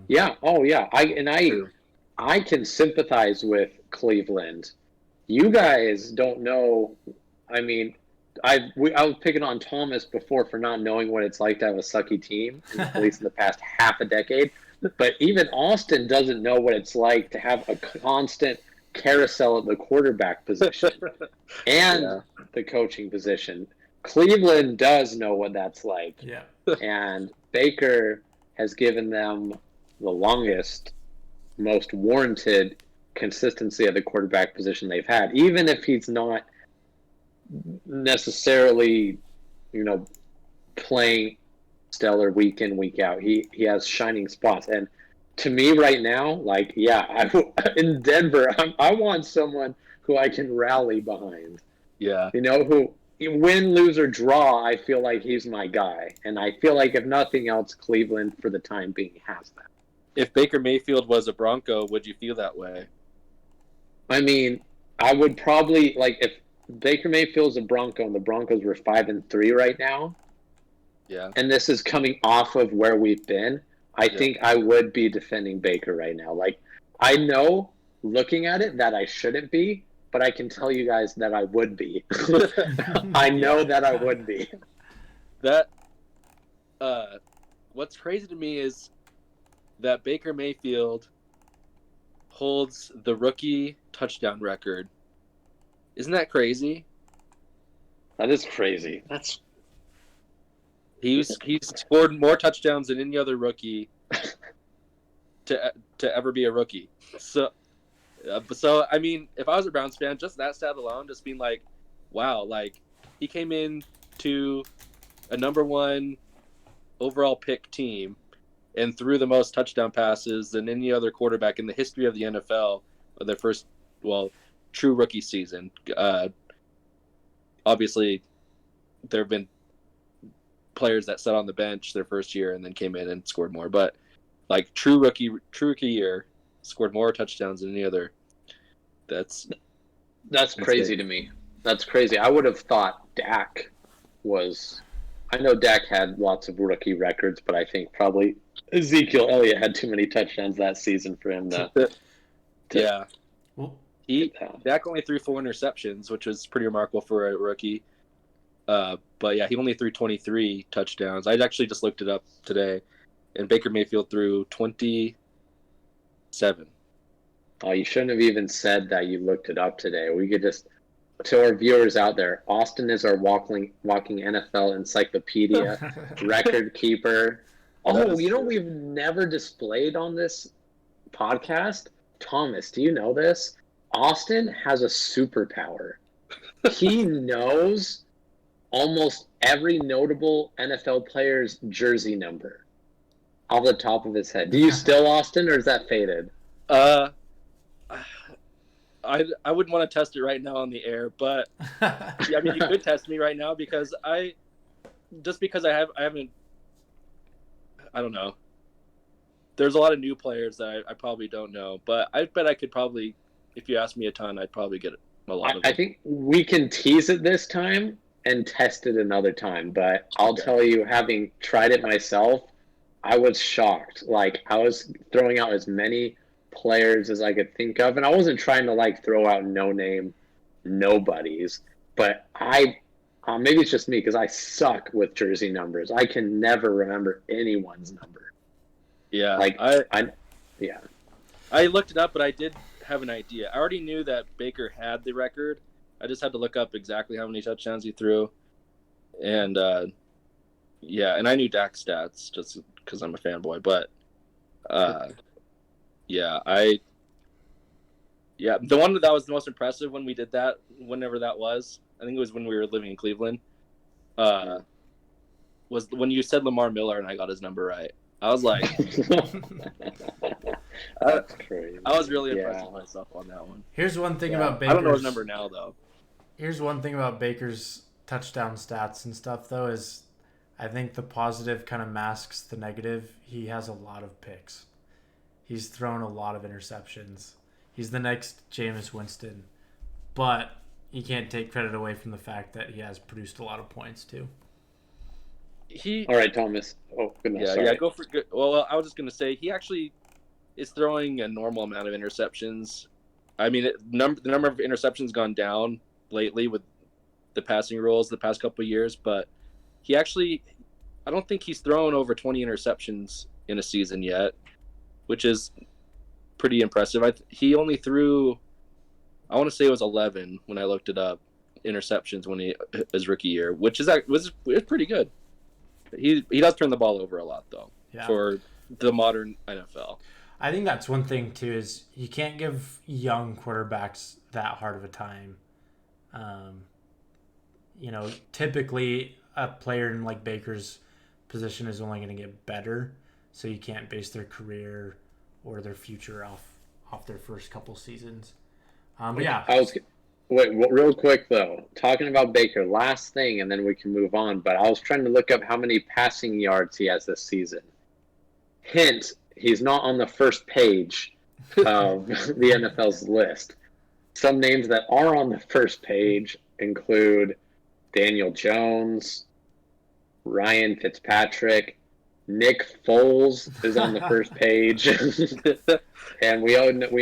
B: Yeah. Oh, yeah. I can sympathize with Cleveland. You guys don't know. I mean, I was picking on Thomas before for not knowing what it's like to have a sucky team, at least in the past half a decade. But even Austin doesn't know what it's like to have a constant carousel at the quarterback position and the coaching position. Cleveland does know what that's like.
A: Yeah.
B: And Baker has given them the longest, most warranted consistency at the quarterback position they've had, even if he's not necessarily, playing stellar week in, week out. He has shining spots. And to me right now, in Denver, I want someone who I can rally behind.
C: Yeah.
B: Who win, lose, or draw, I feel like he's my guy. And I feel like if nothing else, Cleveland for the time being has that.
C: If Baker Mayfield was a Bronco, would you feel that way?
B: I mean, I would probably, if Baker Mayfield's a Bronco and the Broncos were 5-3 right now, and this is coming off of where we've been, I think I would be defending Baker right now. I know, looking at it, that I shouldn't be, but I can tell you guys that I would be. I know that I would be.
C: What's crazy to me is that Baker Mayfield holds the rookie touchdown record. Isn't that crazy?
B: That is crazy.
C: He's scored more touchdowns than any other rookie to ever be a rookie. So I mean, if I was a Browns fan, just that stat alone, just being like, wow, he came in to a number one overall pick team and threw the most touchdown passes than any other quarterback in the history of the NFL of their first, true rookie season. Obviously, there have been players that sat on the bench their first year and then came in and scored more. But true rookie year, scored more touchdowns than any other. That's
B: crazy to me. That's crazy. I would have thought Dak was. I know Dak had lots of rookie records, but I think probably Ezekiel Elliott had too many touchdowns that season for him to.
C: Yeah.
A: Well,
C: Dak only threw 4 interceptions, which was pretty remarkable for a rookie. But yeah, he only threw 23 touchdowns. I actually just looked it up today, and Baker Mayfield threw 27.
B: Oh, you shouldn't have even said that you looked it up today. We could just, to our viewers out there, Austin is our walking NFL encyclopedia, record keeper. Oh, you know we've never displayed on this podcast? Thomas, do you know this? Austin has a superpower. He knows almost every notable NFL player's jersey number off the top of his head. Do you still, Austin, or is that faded?
C: I wouldn't want to test it right now on the air, but yeah, I mean, you could test me right now because I haven't. I don't know. There's a lot of new players that I probably don't know, but I bet I could probably, if you asked me a ton, I'd probably get a lot of them.
B: I think we can tease it this time and test it another time, but I'll tell you, having tried it myself, I was shocked. Like, I was throwing out as many players as I could think of, and I wasn't trying to, like, throw out no-name nobodies, but maybe it's just me because I suck with jersey numbers. I can never remember anyone's number.
C: Yeah,
B: like
C: I looked it up, but I did have an idea. I already knew that Baker had the record. I just had to look up exactly how many touchdowns he threw, and and I knew Dak's stats just because I'm a fanboy. But the one that was the most impressive when we did that, whenever that was, I think it was when we were living in Cleveland, was when you said Lamar Miller and I got his number right. I was like,
B: that's crazy.
C: I was really impressed with myself on that one.
A: Here's one thing about Baker's.
C: I don't know his number now, though.
A: Here's one thing about Baker's touchdown stats and stuff, though, is I think the positive kind of masks the negative. He has a lot of picks. He's thrown a lot of interceptions. He's the next Jameis Winston. But you can't take credit away from the fact that he has produced a lot of points, too.
B: All right, Thomas. Oh, goodness.
C: Yeah, go for good. Well, I was just going to say, he actually is throwing a normal amount of interceptions. I mean, the number of interceptions gone down lately with the passing rules the past couple of years, but he actually, I don't think he's thrown over 20 interceptions in a season yet, which is pretty impressive. He only threw, I want to say it was 11 when I looked it up, interceptions when his rookie year, which was pretty good. He does turn the ball over a lot, though, for the modern NFL.
A: I think that's one thing, too, is you can't give young quarterbacks that hard of a time. Typically a player in like Baker's position is only going to get better, so you can't base their career or their future off their first couple seasons.
B: Wait, real quick, though. Talking about Baker, last thing, and then we can move on. But I was trying to look up how many passing yards he has this season. Hint, he's not on the first page of the NFL's list. Some names that are on the first page include Daniel Jones, Ryan Fitzpatrick, Nick Foles is on the first page. And we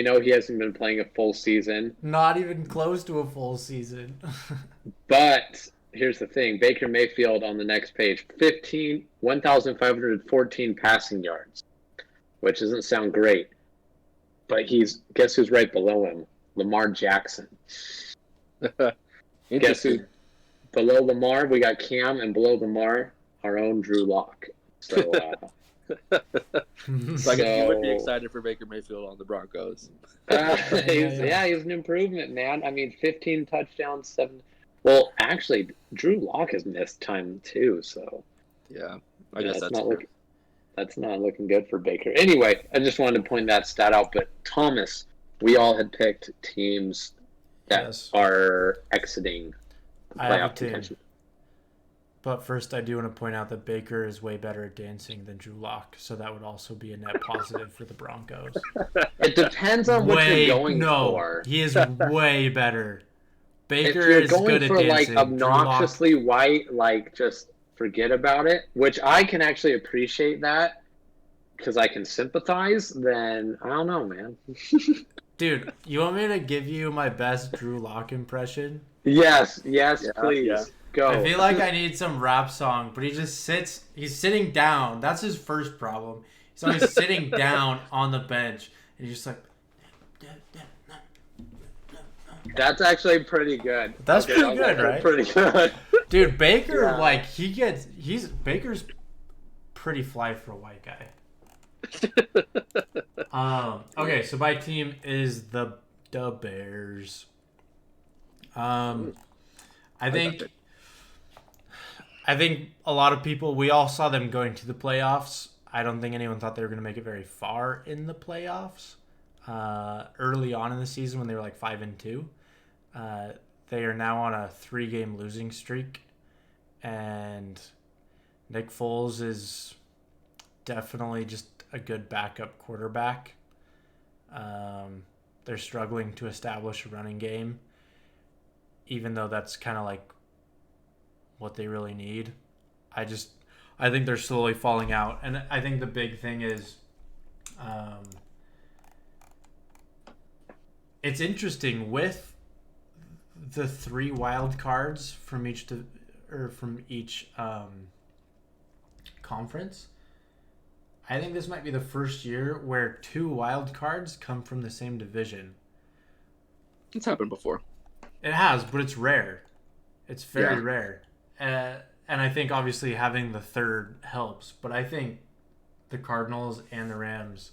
B: know he hasn't been playing a full season.
A: Not even close to a full season.
B: But here's the thing. Baker Mayfield on the next page, 1,514 passing yards, which doesn't sound great. But guess who's right below him? Lamar Jackson. Guess who? Below Lamar, we got Cam, and below Lamar, our own Drew Lock. So,
C: I guess you would be excited for Baker Mayfield on the Broncos.
B: He's an improvement, man. I mean, 15 touchdowns, 7. Well, actually, Drew Lock has missed time too. So,
C: yeah, I guess that's
B: not looking good for Baker. Anyway, I just wanted to point that stat out. But Thomas, we all had picked teams that are exiting playoff contention.
A: But first, I do want to point out that Baker is way better at dancing than Drew Lock, so that would also be a net positive for the Broncos.
B: It depends on what you're going for.
A: He is way better. Baker
B: is good at dancing. If you're going for, like, obnoxiously white, like, just forget about it, which I can actually appreciate that because I can sympathize, then I don't know, man.
A: Dude, you want me to give you my best Drew Lock impression?
B: Yes, please.
C: Yeah.
B: Go.
A: I feel like I need some rap song, but he just sits. He's sitting down. That's his first problem. He's always sitting down on the bench, and he's just like.
B: That's actually pretty good.
A: That's pretty good, right?
B: Pretty good.
A: Dude, Baker,
B: Yeah.
A: like Baker's pretty fly for a white guy. Okay, so my team is the Bears. I think a lot of people, we all saw them going to the playoffs. I don't think anyone thought they were going to make it very far in the playoffs. Early on in the season when they were like 5-2. They are now on a 3-game losing streak, and Nick Foles is definitely just a good backup quarterback. They're struggling to establish a running game, even though that's kind of like what they really need. I think they're slowly falling out, and I think the big thing is, it's interesting with the 3 wild cards from each conference. I think this might be the first year where 2 wild cards come from the same division.
C: It's happened before.
A: It has, but it's rare. It's very rare. And I think obviously having the third helps, but I think the Cardinals and the Rams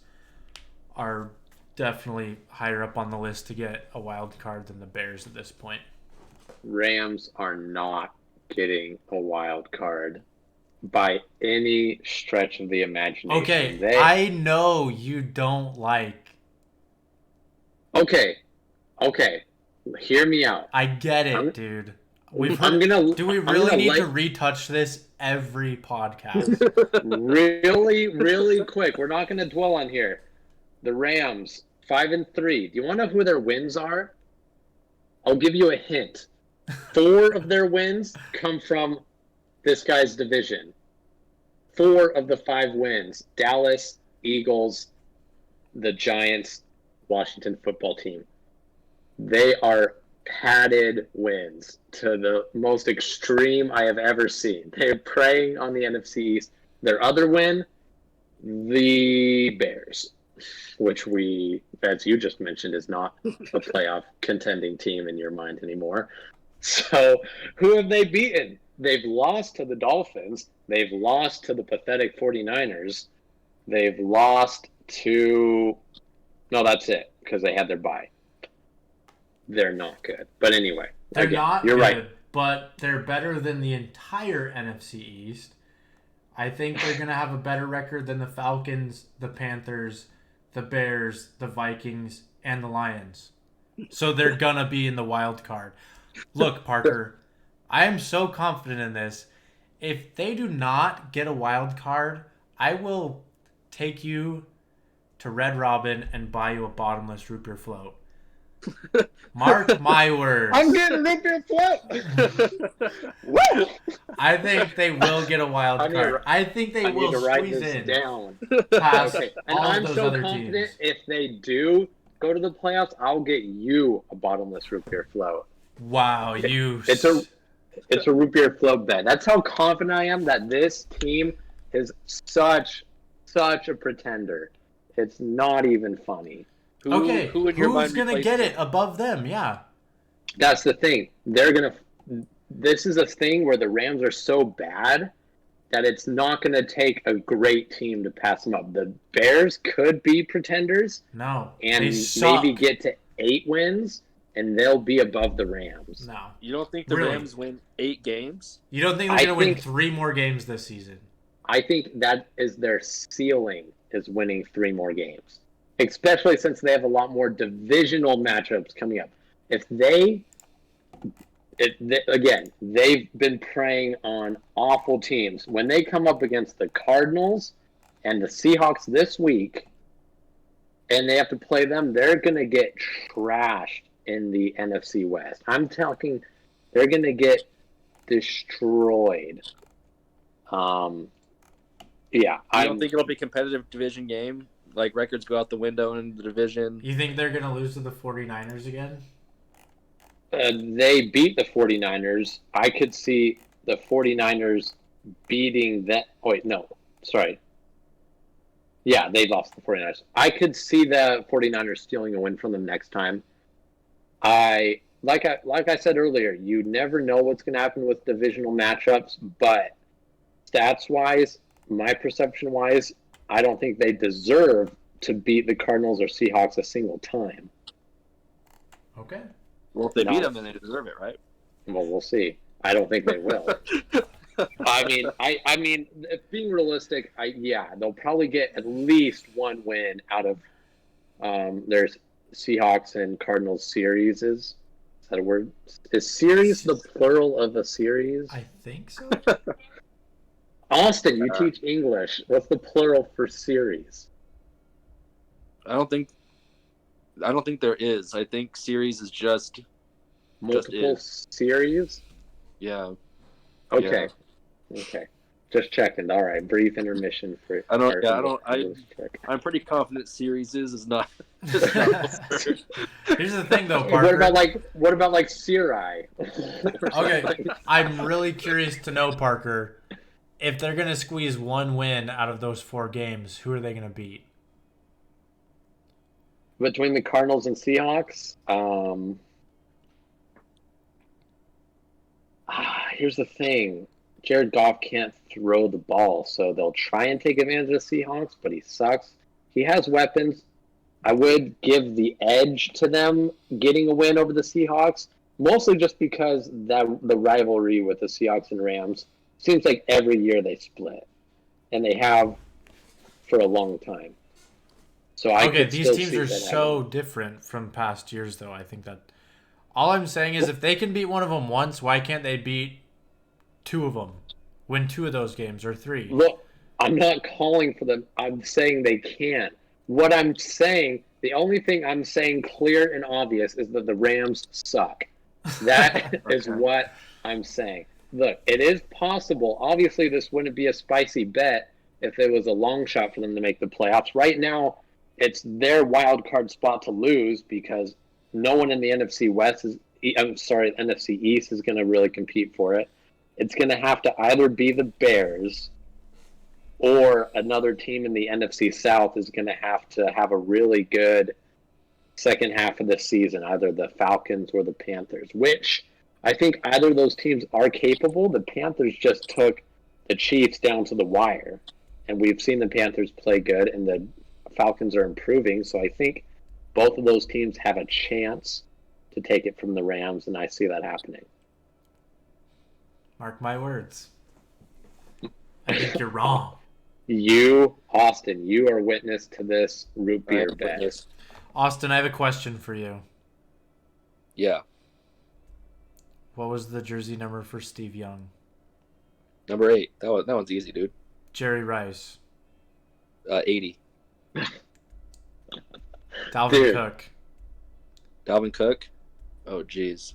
A: are definitely higher up on the list to get a wild card than the Bears at this point.
B: Rams are not getting a wild card by any stretch of the imagination.
A: Okay, I know you don't like.
B: Okay. Hear me out.
A: I get it, dude. Do we
B: I'm
A: really
B: gonna
A: need to retouch this every podcast?
B: really quick. We're not going to dwell on here. The Rams, 5-3. Do you want to know who their wins are? I'll give you a hint. 4 of their wins come from this guy's division. 4 of the 5 wins. Dallas, Eagles, the Giants, Washington football team. They are padded wins to the most extreme I have ever seen. They're preying on the NFC East. Their other win, the Bears, which we, as you just mentioned, is not a playoff contending team in your mind anymore. So who have they beaten? They've lost to the Dolphins. They've lost to the pathetic 49ers. They've lost to... No, that's it, because they had their bye. They're not good. But anyway.
A: They're
B: again,
A: not
B: you're
A: good,
B: right.
A: but they're better than the entire NFC East. I think they're going to have a better record than the Falcons, the Panthers, the Bears, the Vikings, and the Lions. So they're going to be in the wild card. Look, Parker, I am so confident in this. If they do not get a wild card, I will take you to Red Robin and buy you a bottomless root beer float. Mark my words.
B: I'm getting root beer float. Woo!
A: I think they will get a wild card. I think they will squeeze in
B: down.
A: past
B: Okay. And
A: all
B: I'm
A: of those
B: so
A: other
B: confident
A: teams.
B: if they do go to the playoffs, I'll get you a bottomless root beer float.
A: Wow,
B: It's a root beer float bet. That's how confident I am that this team is such a pretender. It's not even funny.
C: Who's
A: going to get it above them? Yeah.
B: That's the thing. This is a thing where the Rams are so bad that it's not going to take a great team to pass them up. The Bears could be pretenders.
A: No.
B: And
A: they suck.
B: maybe get to 8 wins, and they'll be above the Rams.
A: No.
C: You don't think the Rams win 8 games?
A: You don't think they're going to win 3 more games this season?
B: I think that is their ceiling, is winning 3 more games. Especially since they have a lot more divisional matchups coming up. Again, they've been preying on awful teams. When they come up against the Cardinals and the Seahawks this week, and they have to play them, they're going to get trashed in the NFC West. I'm talking, they're going to get destroyed. Yeah,
C: I don't think it'll be a competitive division game. like records go out the window in the division.
A: You think they're going to lose to the 49ers again?
B: They beat the 49ers. I could see the 49ers beating that. Oh, wait, no. Sorry. Yeah, they lost the 49ers. I could see the 49ers stealing a win from them next time. Like I said earlier, you never know what's going to happen with divisional matchups, but stats-wise, my perception-wise, I don't think they deserve to beat the Cardinals or Seahawks a single time.
A: Okay.
C: Well, if they beat them, then they deserve it, right?
B: Well, we'll see. I don't think they will. I mean, if being realistic, they'll probably get at least one win out of there's Seahawks and Cardinals series. Is that a word? Is series the plural of a series?
A: I think so.
B: Austin, you teach English. What's the plural for series?
C: I don't think there is. I think series is just
B: Multiple series?
C: Yeah.
B: Okay.
C: Yeah.
B: Okay. Just checking. All right. Brief intermission for.
C: I'm pretty confident series is not.
A: Here's the thing, though, Parker.
B: What about like Siri?
A: Okay, I'm really curious to know, Parker, if they're gonna squeeze one win out of those 4 games, who are they gonna beat?
B: Between the Cardinals and Seahawks, here's the thing. Jared Goff can't throw the ball, so they'll try and take advantage of the Seahawks, but he sucks. He has weapons. I would give the edge to them getting a win over the Seahawks, mostly just because the rivalry with the Seahawks and Rams seems like every year they split, and they have for a long time. So
A: these teams are so different from past years, though. I think that all I'm saying is if they can beat one of them once, why can't they beat 2 of them? Win 2 of those games or 3?
B: Look, I'm not calling for them. I'm saying they can't. What I'm saying, the only thing I'm saying clear and obvious is that the Rams suck. That is what I'm saying. Look, it is possible. Obviously, this wouldn't be a spicy bet if it was a long shot for them to make the playoffs. Right now, it's their wild card spot to lose because no one in the NFC East is going to really compete for it. It's going to have to either be the Bears or another team in the NFC South is going to have a really good second half of the season, either the Falcons or the Panthers, which I think either of those teams are capable. The Panthers just took the Chiefs down to the wire, and we've seen the Panthers play good, and the Falcons are improving, so I think both of those teams have a chance to take it from the Rams, and I see that happening.
A: Mark my words. I think you're wrong.
B: Austin, you are witness to this root beer bet.
A: Austin, I have a question for you.
C: Yeah.
A: What was the jersey number for Steve Young?
C: Number 8. That one's easy, dude.
A: Jerry Rice.
C: 80.
A: Dalvin
C: Cook. Oh, jeez.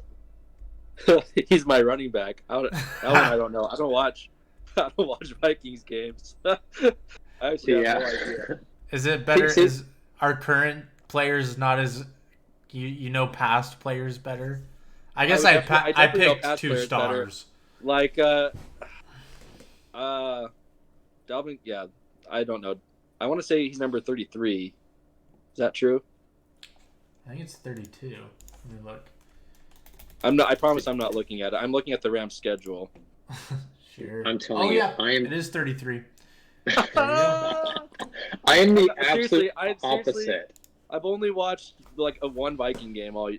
C: He's my running back. That one I don't know. I don't watch Vikings games. I actually have no idea.
A: Is it better? Is our current players not as past players better? I guess I picked 2 stars.
C: Better. Like Dalvin. Yeah, I don't know. I want to say he's number 33. Is that true?
A: I think it's 32. Let me look.
B: I
C: promise I'm not looking at it. I'm looking at the Rams schedule.
B: Sure. I'm telling you.
A: It is 33.
B: I am the absolute opposite.
C: I've only watched like a 1 Viking game all.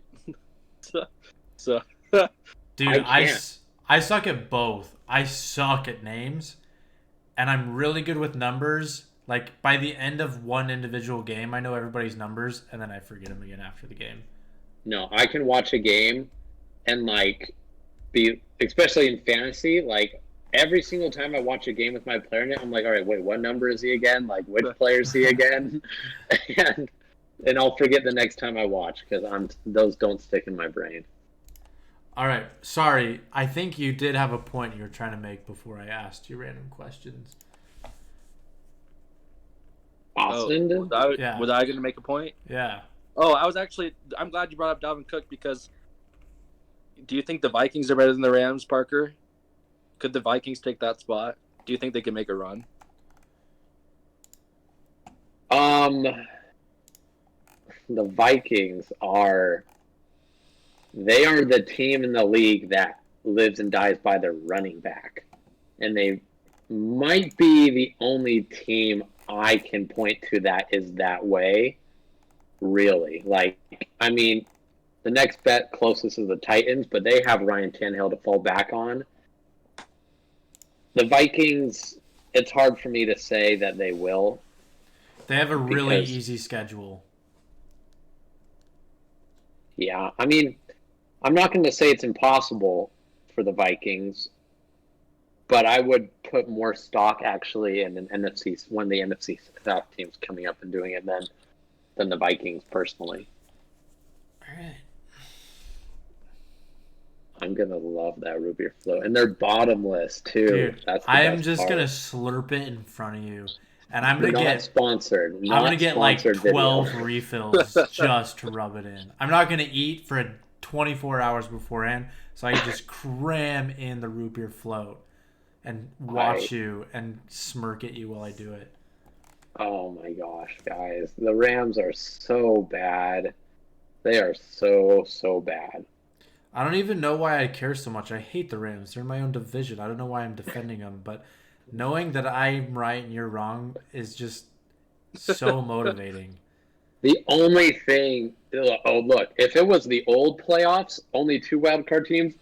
C: so.
A: Dude, I suck at both. I suck at names, and I'm really good with numbers. Like by the end of one individual game, I know everybody's numbers, and then I forget them again after the game.
B: No, I can watch a game and be, especially in fantasy, every single time I watch a game with my player in it, I'm like, all right, wait, what number is he again? Like, which player is he again? and I'll forget the next time I watch because those don't stick in my brain.
A: All right, sorry. I think you did have a point you were trying to make before I asked you random questions.
B: Austin did?
A: Yeah.
C: Was I going to make a point?
A: Yeah.
C: Oh, I'm glad you brought up Dalvin Cook because do you think the Vikings are better than the Rams, Parker? Could the Vikings take that spot? Do you think they can make a run?
B: The Vikings are the team in the league that lives and dies by their running back. And they might be the only team I can point to that is that way. Really. Like, I mean, the next bet closest is the Titans, but they have Ryan Tannehill to fall back on. The Vikings, it's hard for me to say that they will.
A: They have a really easy schedule.
B: Yeah, I mean, I'm not going to say it's impossible for the Vikings, but I would put more stock actually in an NFC, one of the NFC South teams coming up and doing it than the Vikings personally.
A: All right.
B: I'm gonna love that root beer float, and they're bottomless too.
A: Dude,
B: That's the
A: I am
B: best
A: just
B: part.
A: gonna slurp it in front of you, and I'm gonna
B: Not
A: get
B: sponsored.
A: I'm gonna get like 12
B: video.
A: refills just to rub it in. I'm not gonna eat for 24 hours beforehand, so I can just cram in the root beer float and watch you and smirk at you while I do it.
B: Oh my gosh, guys, the Rams are so bad. They are so bad.
A: I don't even know why I care so much. I hate the Rams. They're in my own division. I don't know why I'm defending them, but knowing that I'm right and you're wrong is just so motivating.
B: The only thing, look, if it was the old playoffs, only 2 wildcard teams,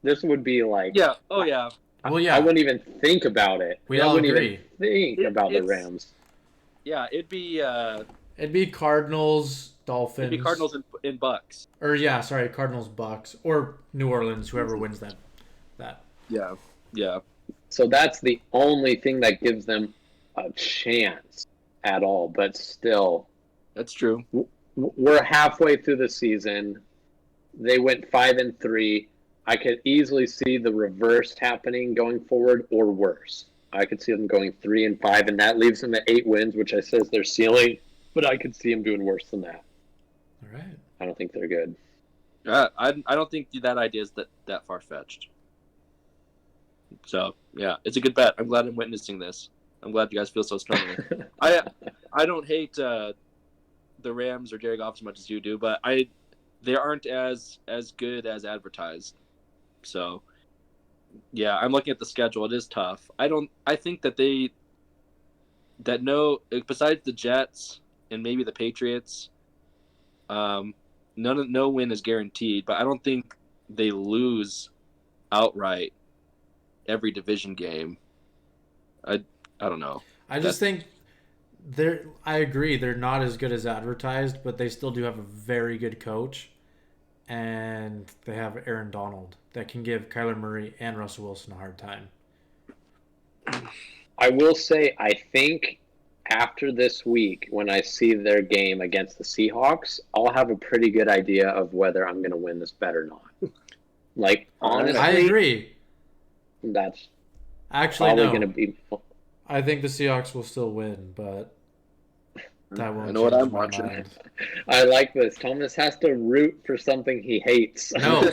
B: this would be like,
C: yeah, oh yeah.
A: Well, yeah,
B: I wouldn't even think about it.
A: We
B: I
A: all
B: wouldn't
A: agree.
B: even think about the Rams.
C: Yeah, it'd be
A: Cardinals, Dolphins.
C: It'd be Cardinals and Bucks.
A: Or yeah, sorry, Cardinals, Bucks, or New Orleans, whoever wins that.
C: Yeah.
B: So that's the only thing that gives them a chance at all. But still,
C: that's true.
B: We're halfway through the season. They went 5-3. I could easily see the reverse happening going forward, or worse. I could see them going 3-5, and that leaves them at 8 wins, which I say is their ceiling. But I could see them doing worse than that.
A: All right.
B: I don't think they're good.
C: I don't think that idea is that far fetched. So yeah, it's a good bet. I'm glad I'm witnessing this. I'm glad you guys feel so strongly. I don't hate the Rams or Jared Goff as much as you do, but they aren't as good as advertised. So yeah, I'm looking at the schedule. It is tough. I think that besides the Jets and maybe the Patriots, no win is guaranteed, but I don't think they lose outright every division game. I don't know.
A: I just think I agree they're not as good as advertised, but they still do have a very good coach, and they have Aaron Donald that can give Kyler Murray and Russell Wilson a hard time.
B: I will say, I think after this week, when I see their game against the Seahawks, I'll have a pretty good idea of whether I'm going to win this bet or not. Like, honestly,
A: I agree.
B: That's
A: actually
B: probably
A: no.
B: going to be.
A: I think the Seahawks will still win, but that won't
C: I know what
A: change
C: I'm
A: my
C: watching.
A: mind.
B: I like this. Thomas has to root for something he hates.
A: No,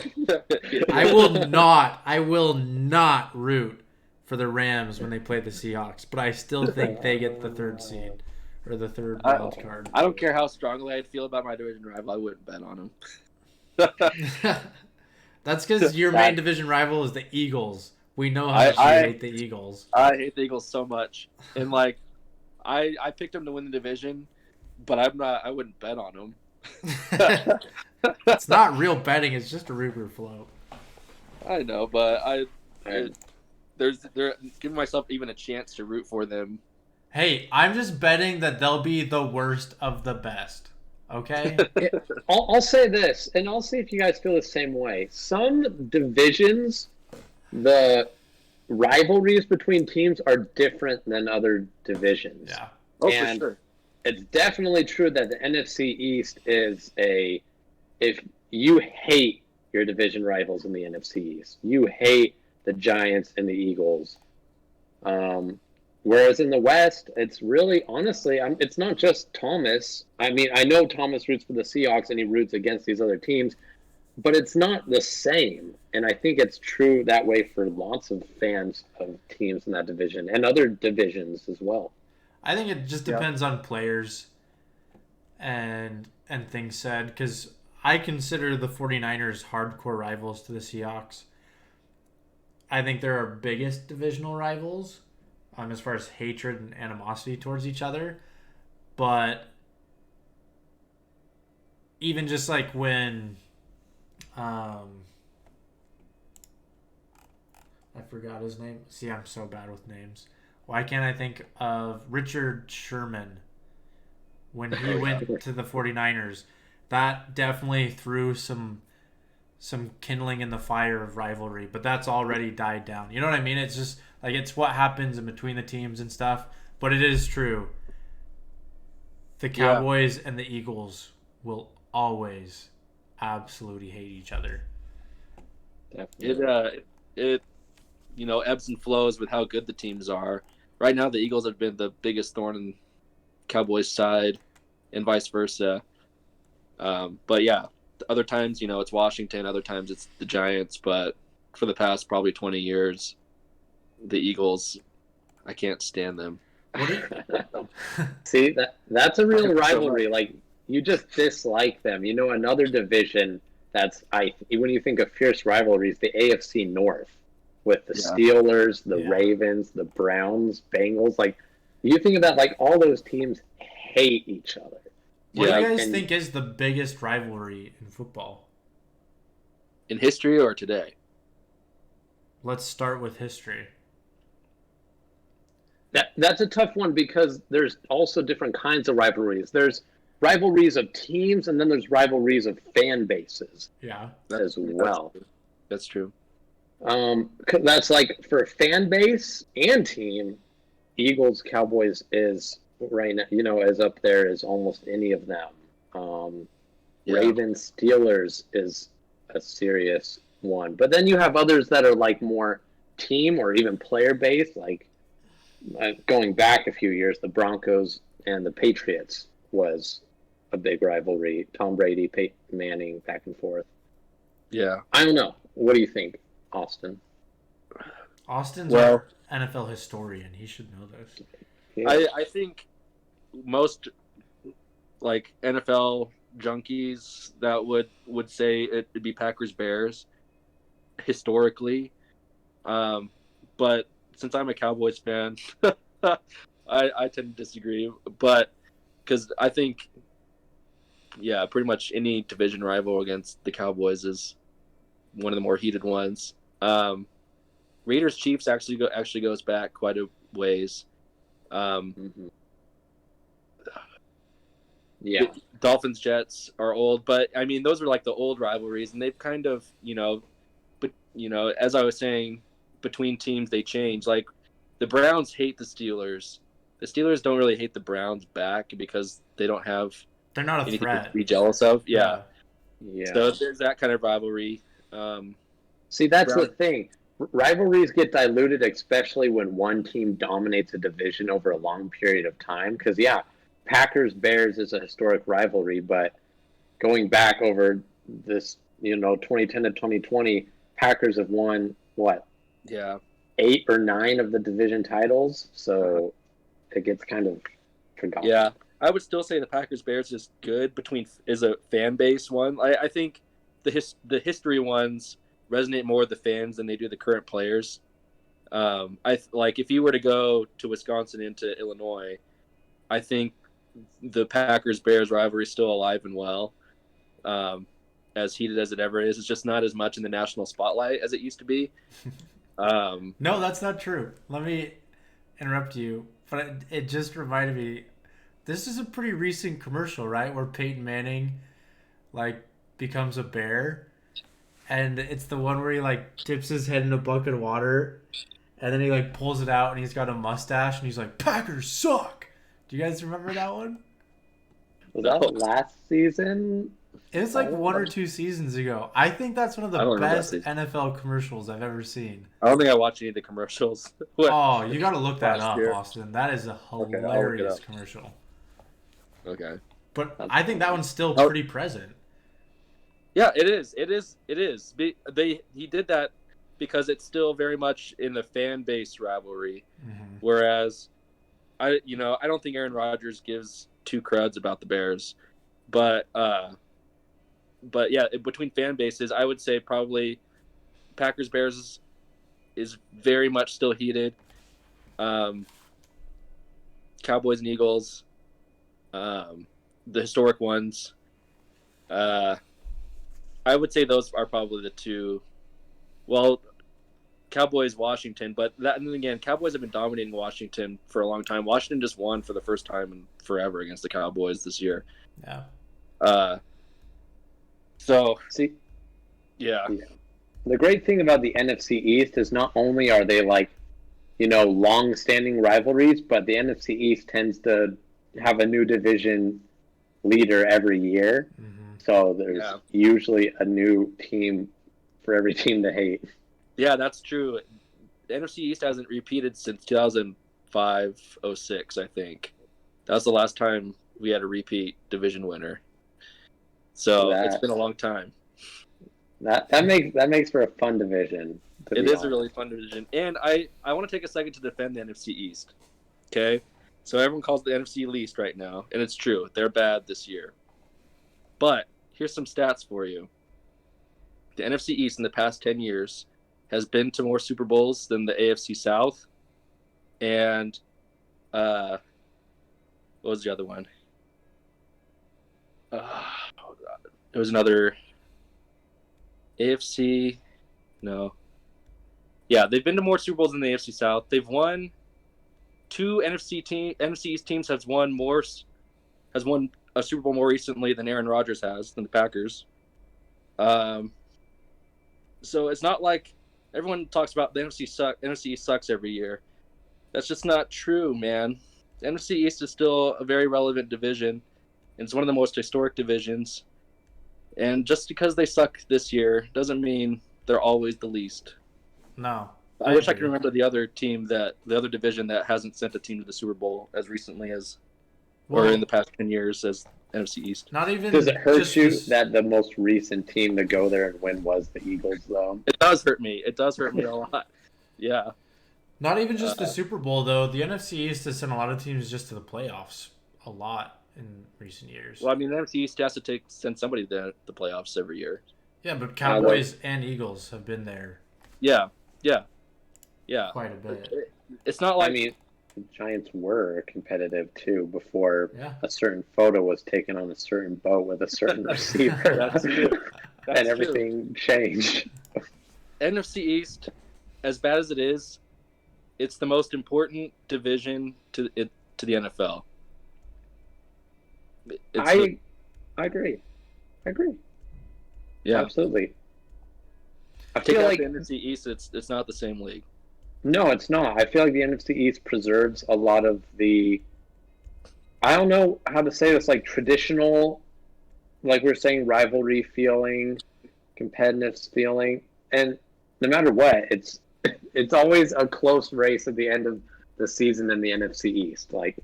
A: I will not. I will not root for the Rams when they play the Seahawks, but I still think they get the 3rd seed or the 3rd wild card.
C: I don't care how strongly I'd feel about my division rival. I wouldn't bet on them.
A: That's because your main division rival is the Eagles. We know how much you hate the Eagles.
C: I hate the Eagles so much, and like, I picked them to win the division, but I wouldn't bet on them.
A: It's not real betting. It's just a rumor float.
C: I know, but they're giving myself even a chance to root for them.
A: Hey, I'm just betting that they'll be the worst of the best. Okay?
B: I'll say this, and I'll see if you guys feel the same way. Some divisions, the rivalries between teams are different than other divisions.
A: Yeah.
C: Oh,
B: and
C: for sure.
B: It's definitely true that the NFC East is if you hate your division rivals in the NFC East, you hate the Giants and the Eagles. Whereas in the West, it's really, honestly, it's not just Thomas. I mean, I know Thomas roots for the Seahawks and he roots against these other teams, but it's not the same. And I think it's true that way for lots of fans of teams in that division and other divisions as well.
A: I think it just depends on players and things said, because I consider the 49ers hardcore rivals to the Seahawks. I think they're our biggest divisional rivals as far as hatred and animosity towards each other. But even just like when I forgot his name. See, I'm so bad with names. Why can't I think of Richard Sherman when he went to the 49ers? That definitely threw some kindling in the fire of rivalry, but that's already died down. You know what I mean? It's just like it's what happens in between the teams and stuff. But it is true. The Cowboys and the Eagles will always absolutely hate each other.
C: It ebbs and flows with how good the teams are. Right now, the Eagles have been the biggest thorn in Cowboys' side, and vice versa. But yeah, other times, it's Washington. Other times, it's the Giants. But for the past probably 20 years, the Eagles, I can't stand them.
B: See, that's a real rivalry. Like, you just dislike them. Another division that's when you think of fierce rivalries, the AFC North with the Steelers, the Ravens, the Browns, Bengals. Like, you think about like all those teams hate each other.
A: What do you guys think is the biggest rivalry in football?
C: In history or today?
A: Let's start with history.
B: That's a tough one because there's also different kinds of rivalries. There's rivalries of teams, and then there's rivalries of fan bases.
A: Yeah,
B: as well.
C: That's true.
B: That's like for fan base and team, Eagles Cowboys is right now, is up there as almost any of them. Ravens Steelers is a serious one, but then you have others that are like more team or even player based, like going back a few years, the Broncos and the Patriots was a big rivalry. Tom Brady, Peyton Manning, back and forth.
C: Yeah.
B: I don't know. What do you think, Austin?
A: Austin's our NFL historian. He should know this.
C: Yeah. I think most like NFL junkies that would say it'd be Packers Bears historically. But since I'm a Cowboys fan, I tend to disagree. But because I think, pretty much any division rival against the Cowboys is one of the more heated ones. Raiders Chiefs actually goes back quite a ways. Dolphins Jets are old, but I mean those are like the old rivalries, and they've kind of as I was saying, between teams they change. Like the Browns hate the Steelers. The Steelers don't really hate the Browns back because they don't have.
A: They're not a threat
C: to be jealous of.
B: Yeah.
C: So there's that kind of rivalry.
B: See, that's the thing. Rivalries get diluted, especially when one team dominates a division over a long period of time. Because, Packers Bears is a historic rivalry, but going back over this, 2010 to 2020, Packers have won what?
C: Yeah.
B: 8 or 9 of the division titles, so it gets kind of forgotten.
C: Yeah, I would still say the Packers Bears is good is a fan base one. I think the history ones resonate more with the fans than they do the current players. If you were to go to Wisconsin into Illinois, I think the Packers Bears rivalry is still alive and well. As heated as it ever is, it's just not as much in the national spotlight as it used to be.
A: No, that's not true. Let me interrupt you, but it just reminded me. This is a pretty recent commercial, right? Where Peyton Manning, becomes a bear, and it's the one where he dips his head in a bucket of water, and then he pulls it out, and he's got a mustache, and he's like, "Packers suck." Do you guys remember that one?
B: Was that last season?
A: It was like 1 or 2 seasons ago. I think that's one of
C: I
A: the
C: don't remember that
A: best
C: season.
A: NFL commercials I've ever seen.
C: I don't think I watched any of the commercials.
A: Oh, you got to look that
C: Last
A: up,
C: year.
A: Austin. That is a
C: Okay, I'll look it
A: hilarious
C: up.
A: commercial.
C: Okay.
A: But I think that one's still
C: Oh.
A: pretty present.
C: Yeah, it is. It is. It is. He did that because it's still very much in the fan base rivalry.
A: Mm-hmm.
C: Whereas I don't think Aaron Rodgers gives two cruds about the Bears, but yeah, between fan bases, I would say probably Packers Bears is very much still heated. Cowboys and Eagles, the historic ones. I would say those are probably the two. Well, Cowboys, Washington, but and then again, Cowboys have been dominating Washington for a long time. Washington just won for the first time in forever against the Cowboys this year.
A: Yeah.
B: So,
C: yeah.
B: The great thing about the NFC East is not only are they long-standing rivalries, but the NFC East tends to have a new division leader every year.
A: Mm-hmm.
B: So there's usually a new team for every team to hate.
C: Yeah, that's true. The NFC East hasn't repeated since 2005-06, I think. That was the last time we had a repeat division winner. So it's been a long time.
B: That makes for a fun division.
C: It is a really fun division. And I want to take a second to defend the NFC East. Okay? So everyone calls the NFC least right now, and it's true. They're bad this year. But here's some stats for you. The NFC East in the past 10 years has been to more Super Bowls than the AFC South. And what was the other one? There was another AFC. No. Yeah, they've been to more Super Bowls than the AFC South. They've won two NFC East teams has won a Super Bowl more recently than Aaron Rodgers has, than the Packers. So it's not like everyone talks about the NFC East sucks every year. That's just not true, man. The NFC East is still a very relevant division. And it's one of the most historic divisions. And just because they suck this year doesn't mean they're always the least.
A: No.
C: I wish I could remember the other division that hasn't sent a team to the Super Bowl as recently as, or in the past 10 years as NFC East.
A: Not even.
B: Does it hurt you that the most recent team to go there and win was the Eagles, though?
C: It does hurt me. It does hurt me a lot. Yeah.
A: Not even just the Super Bowl, though. The NFC East has sent a lot of teams just to the playoffs a lot in recent years.
C: Well, I mean, the NFC East has to send somebody to the playoffs every year.
A: Yeah, but Cowboys and Eagles have been there.
C: Yeah.
A: Quite a bit.
C: It's not like...
B: I mean, the Giants were competitive, too, before
A: Yeah.
B: a certain photo was taken on a certain boat with a certain receiver.
C: That's true.
B: And everything changed.
C: NFC East, as bad as it is, it's the most important division to the NFL.
B: I agree.
C: Yeah,
B: absolutely. I
C: Take
B: feel
C: out
B: like
C: the NFC East, it's not the same league.
B: No, it's not. I feel like the NFC East preserves a lot of the, I don't know how to say this, like traditional, like we were saying, rivalry feeling, competitive feeling, and no matter what, it's always a close race at the end of the season in the NFC East. Like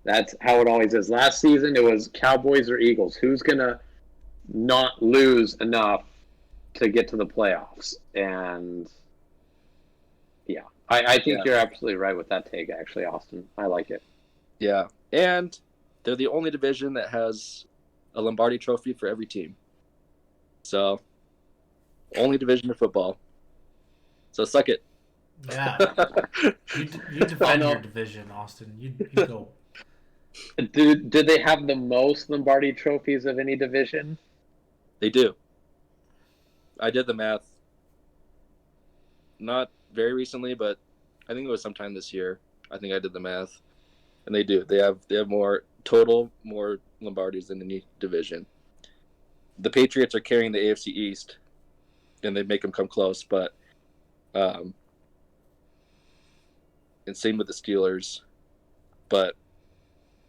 B: that's how it always is. Last season it was Cowboys or Eagles. Who's gonna not lose enough to get to the playoffs? And yeah, I think you're absolutely right with that take, actually, Austin. I like it.
C: Yeah, and they're the only division that has a Lombardi trophy for every team. So, only division of football. So, suck it.
A: Yeah. you define your division, Austin. You go.
B: Do they have the most Lombardi trophies of any division?
C: They do. I did the math. Not very recently, but I think it was sometime this year. I think I did the math, and they do. They have more Lombardis than any division. The Patriots are carrying the AFC East, and they make them come close. But, and same with the Steelers. But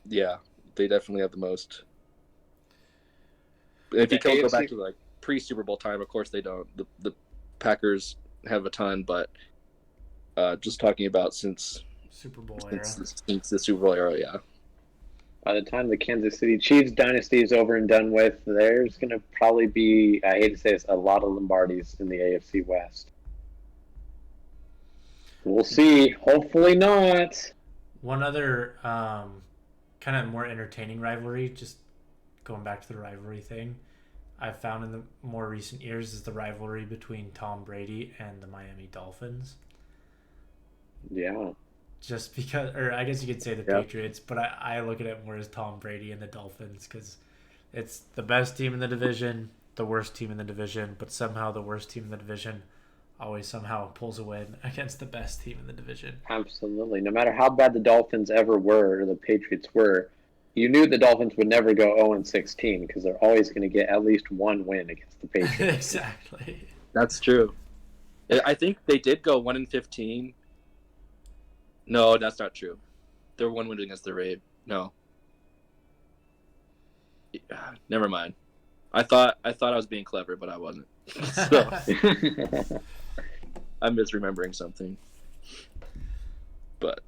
C: yeah, they definitely have the most. If
B: The
C: you can't go
B: AFC
C: back to like pre-Super Bowl time, of course they don't. The Packers have a ton, but just talking about since
A: Super Bowl era.
C: since the Super Bowl era, yeah.
B: By the time the Kansas City Chiefs dynasty is over and done with, there's going to probably be, I hate to say this, a lot of Lombardis in the AFC West. We'll see. Hopefully not.
A: One other kind of more entertaining rivalry, just going back to the rivalry thing, I've found in the more recent years is the rivalry between Tom Brady and the Miami Dolphins.
B: Yeah.
A: Just because, or I guess you could say the
C: Yep.
A: Patriots, but I look at it more as Tom Brady and the Dolphins because it's the best team in the division, the worst team in the division, but somehow the worst team in the division always somehow pulls a win against the best team in the division.
B: Absolutely. No matter how bad the Dolphins ever were, or the Patriots were, you knew the Dolphins would never go 0-16 because they're always going to get at least one win against the Patriots.
A: Exactly.
C: That's true. I think they did go 1-15. No, that's not true. They were one win against the Ravens. No. Yeah, never mind. I thought I was being clever, but I wasn't. So I'm misremembering something. But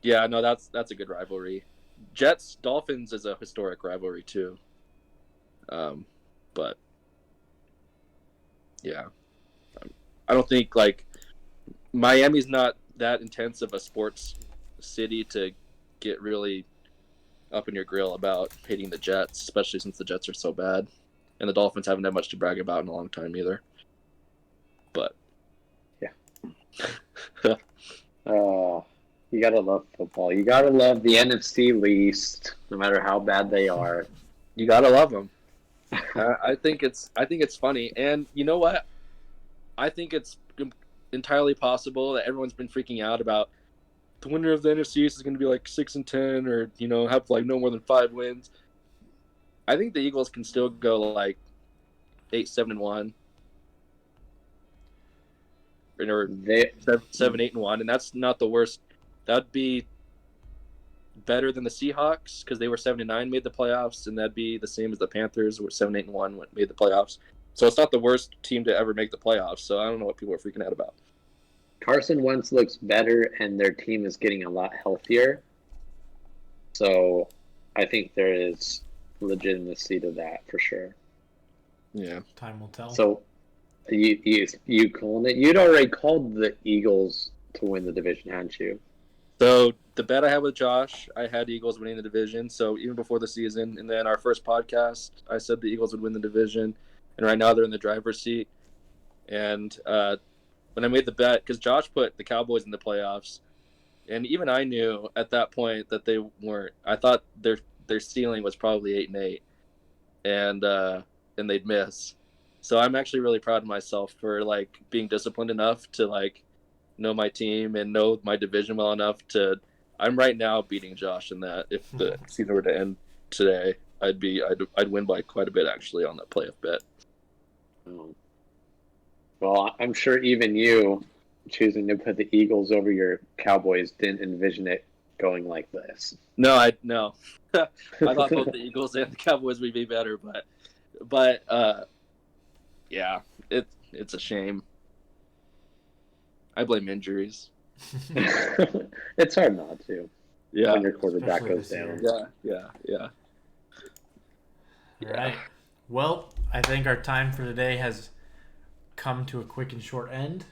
C: yeah, no, that's a good rivalry. Jets Dolphins is a historic rivalry too. But yeah, I don't think like Miami's not that intense of a sports city to get really up in your grill about hating the Jets, especially since the Jets are so bad, and the Dolphins haven't had much to brag about in a long time either. But
B: yeah. You gotta love football. You gotta love the NFC least, no matter how bad they are.
C: You gotta love them. I think it's funny, and you know what? I think it's entirely possible that everyone's been freaking out about the winner of the NFC is going to be like 6-10, or have like no more than 5 wins. I think the Eagles can still go like 8-7-1, or 7-8-1, and that's not the worst. That'd be better than the Seahawks because they were 7-9, made the playoffs, and that'd be the same as the Panthers, who were 7-8-1, made the playoffs. So it's not the worst team to ever make the playoffs. So I don't know what people are freaking out about.
B: Carson Wentz looks better, and their team is getting a lot healthier. So I think there is legitimacy to that for sure.
C: Yeah,
A: time will tell.
B: So you calling it? You'd already called the Eagles to win the division, hadn't you?
C: So the bet I had with Josh, I had Eagles winning the division. So even before the season, and then our first podcast, I said the Eagles would win the division, and right now they're in the driver's seat. And when I made the bet, because Josh put the Cowboys in the playoffs, and even I knew at that point that they weren't. I thought their ceiling was probably 8-8, and they'd miss. So I'm actually really proud of myself for like being disciplined enough to like know my team and know my division well enough to. I'm right now beating Josh in that. If the season were to end today, I'd win by quite a bit actually on that playoff bet.
B: Well, I'm sure even you choosing to put the Eagles over your Cowboys didn't envision it going like this.
C: No, I thought both the Eagles and the Cowboys would be better, but yeah, it's a shame. I blame injuries.
B: It's hard not to.
C: Yeah,
B: when your quarterback
A: Especially
B: goes
A: this year.
B: down.
C: Yeah.
A: All right. Well, I think our time for today has come to a quick and short end.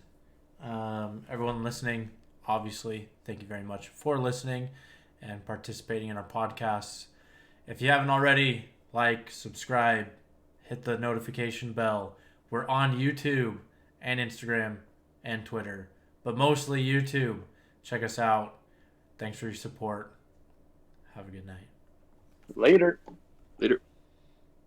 A: Everyone listening, obviously, thank you very much for listening and participating in our podcasts. If you haven't already, like, subscribe, hit the notification bell. We're on YouTube and Instagram and Twitter, but mostly YouTube. Check us out. Thanks for your support. Have a good night.
B: Later.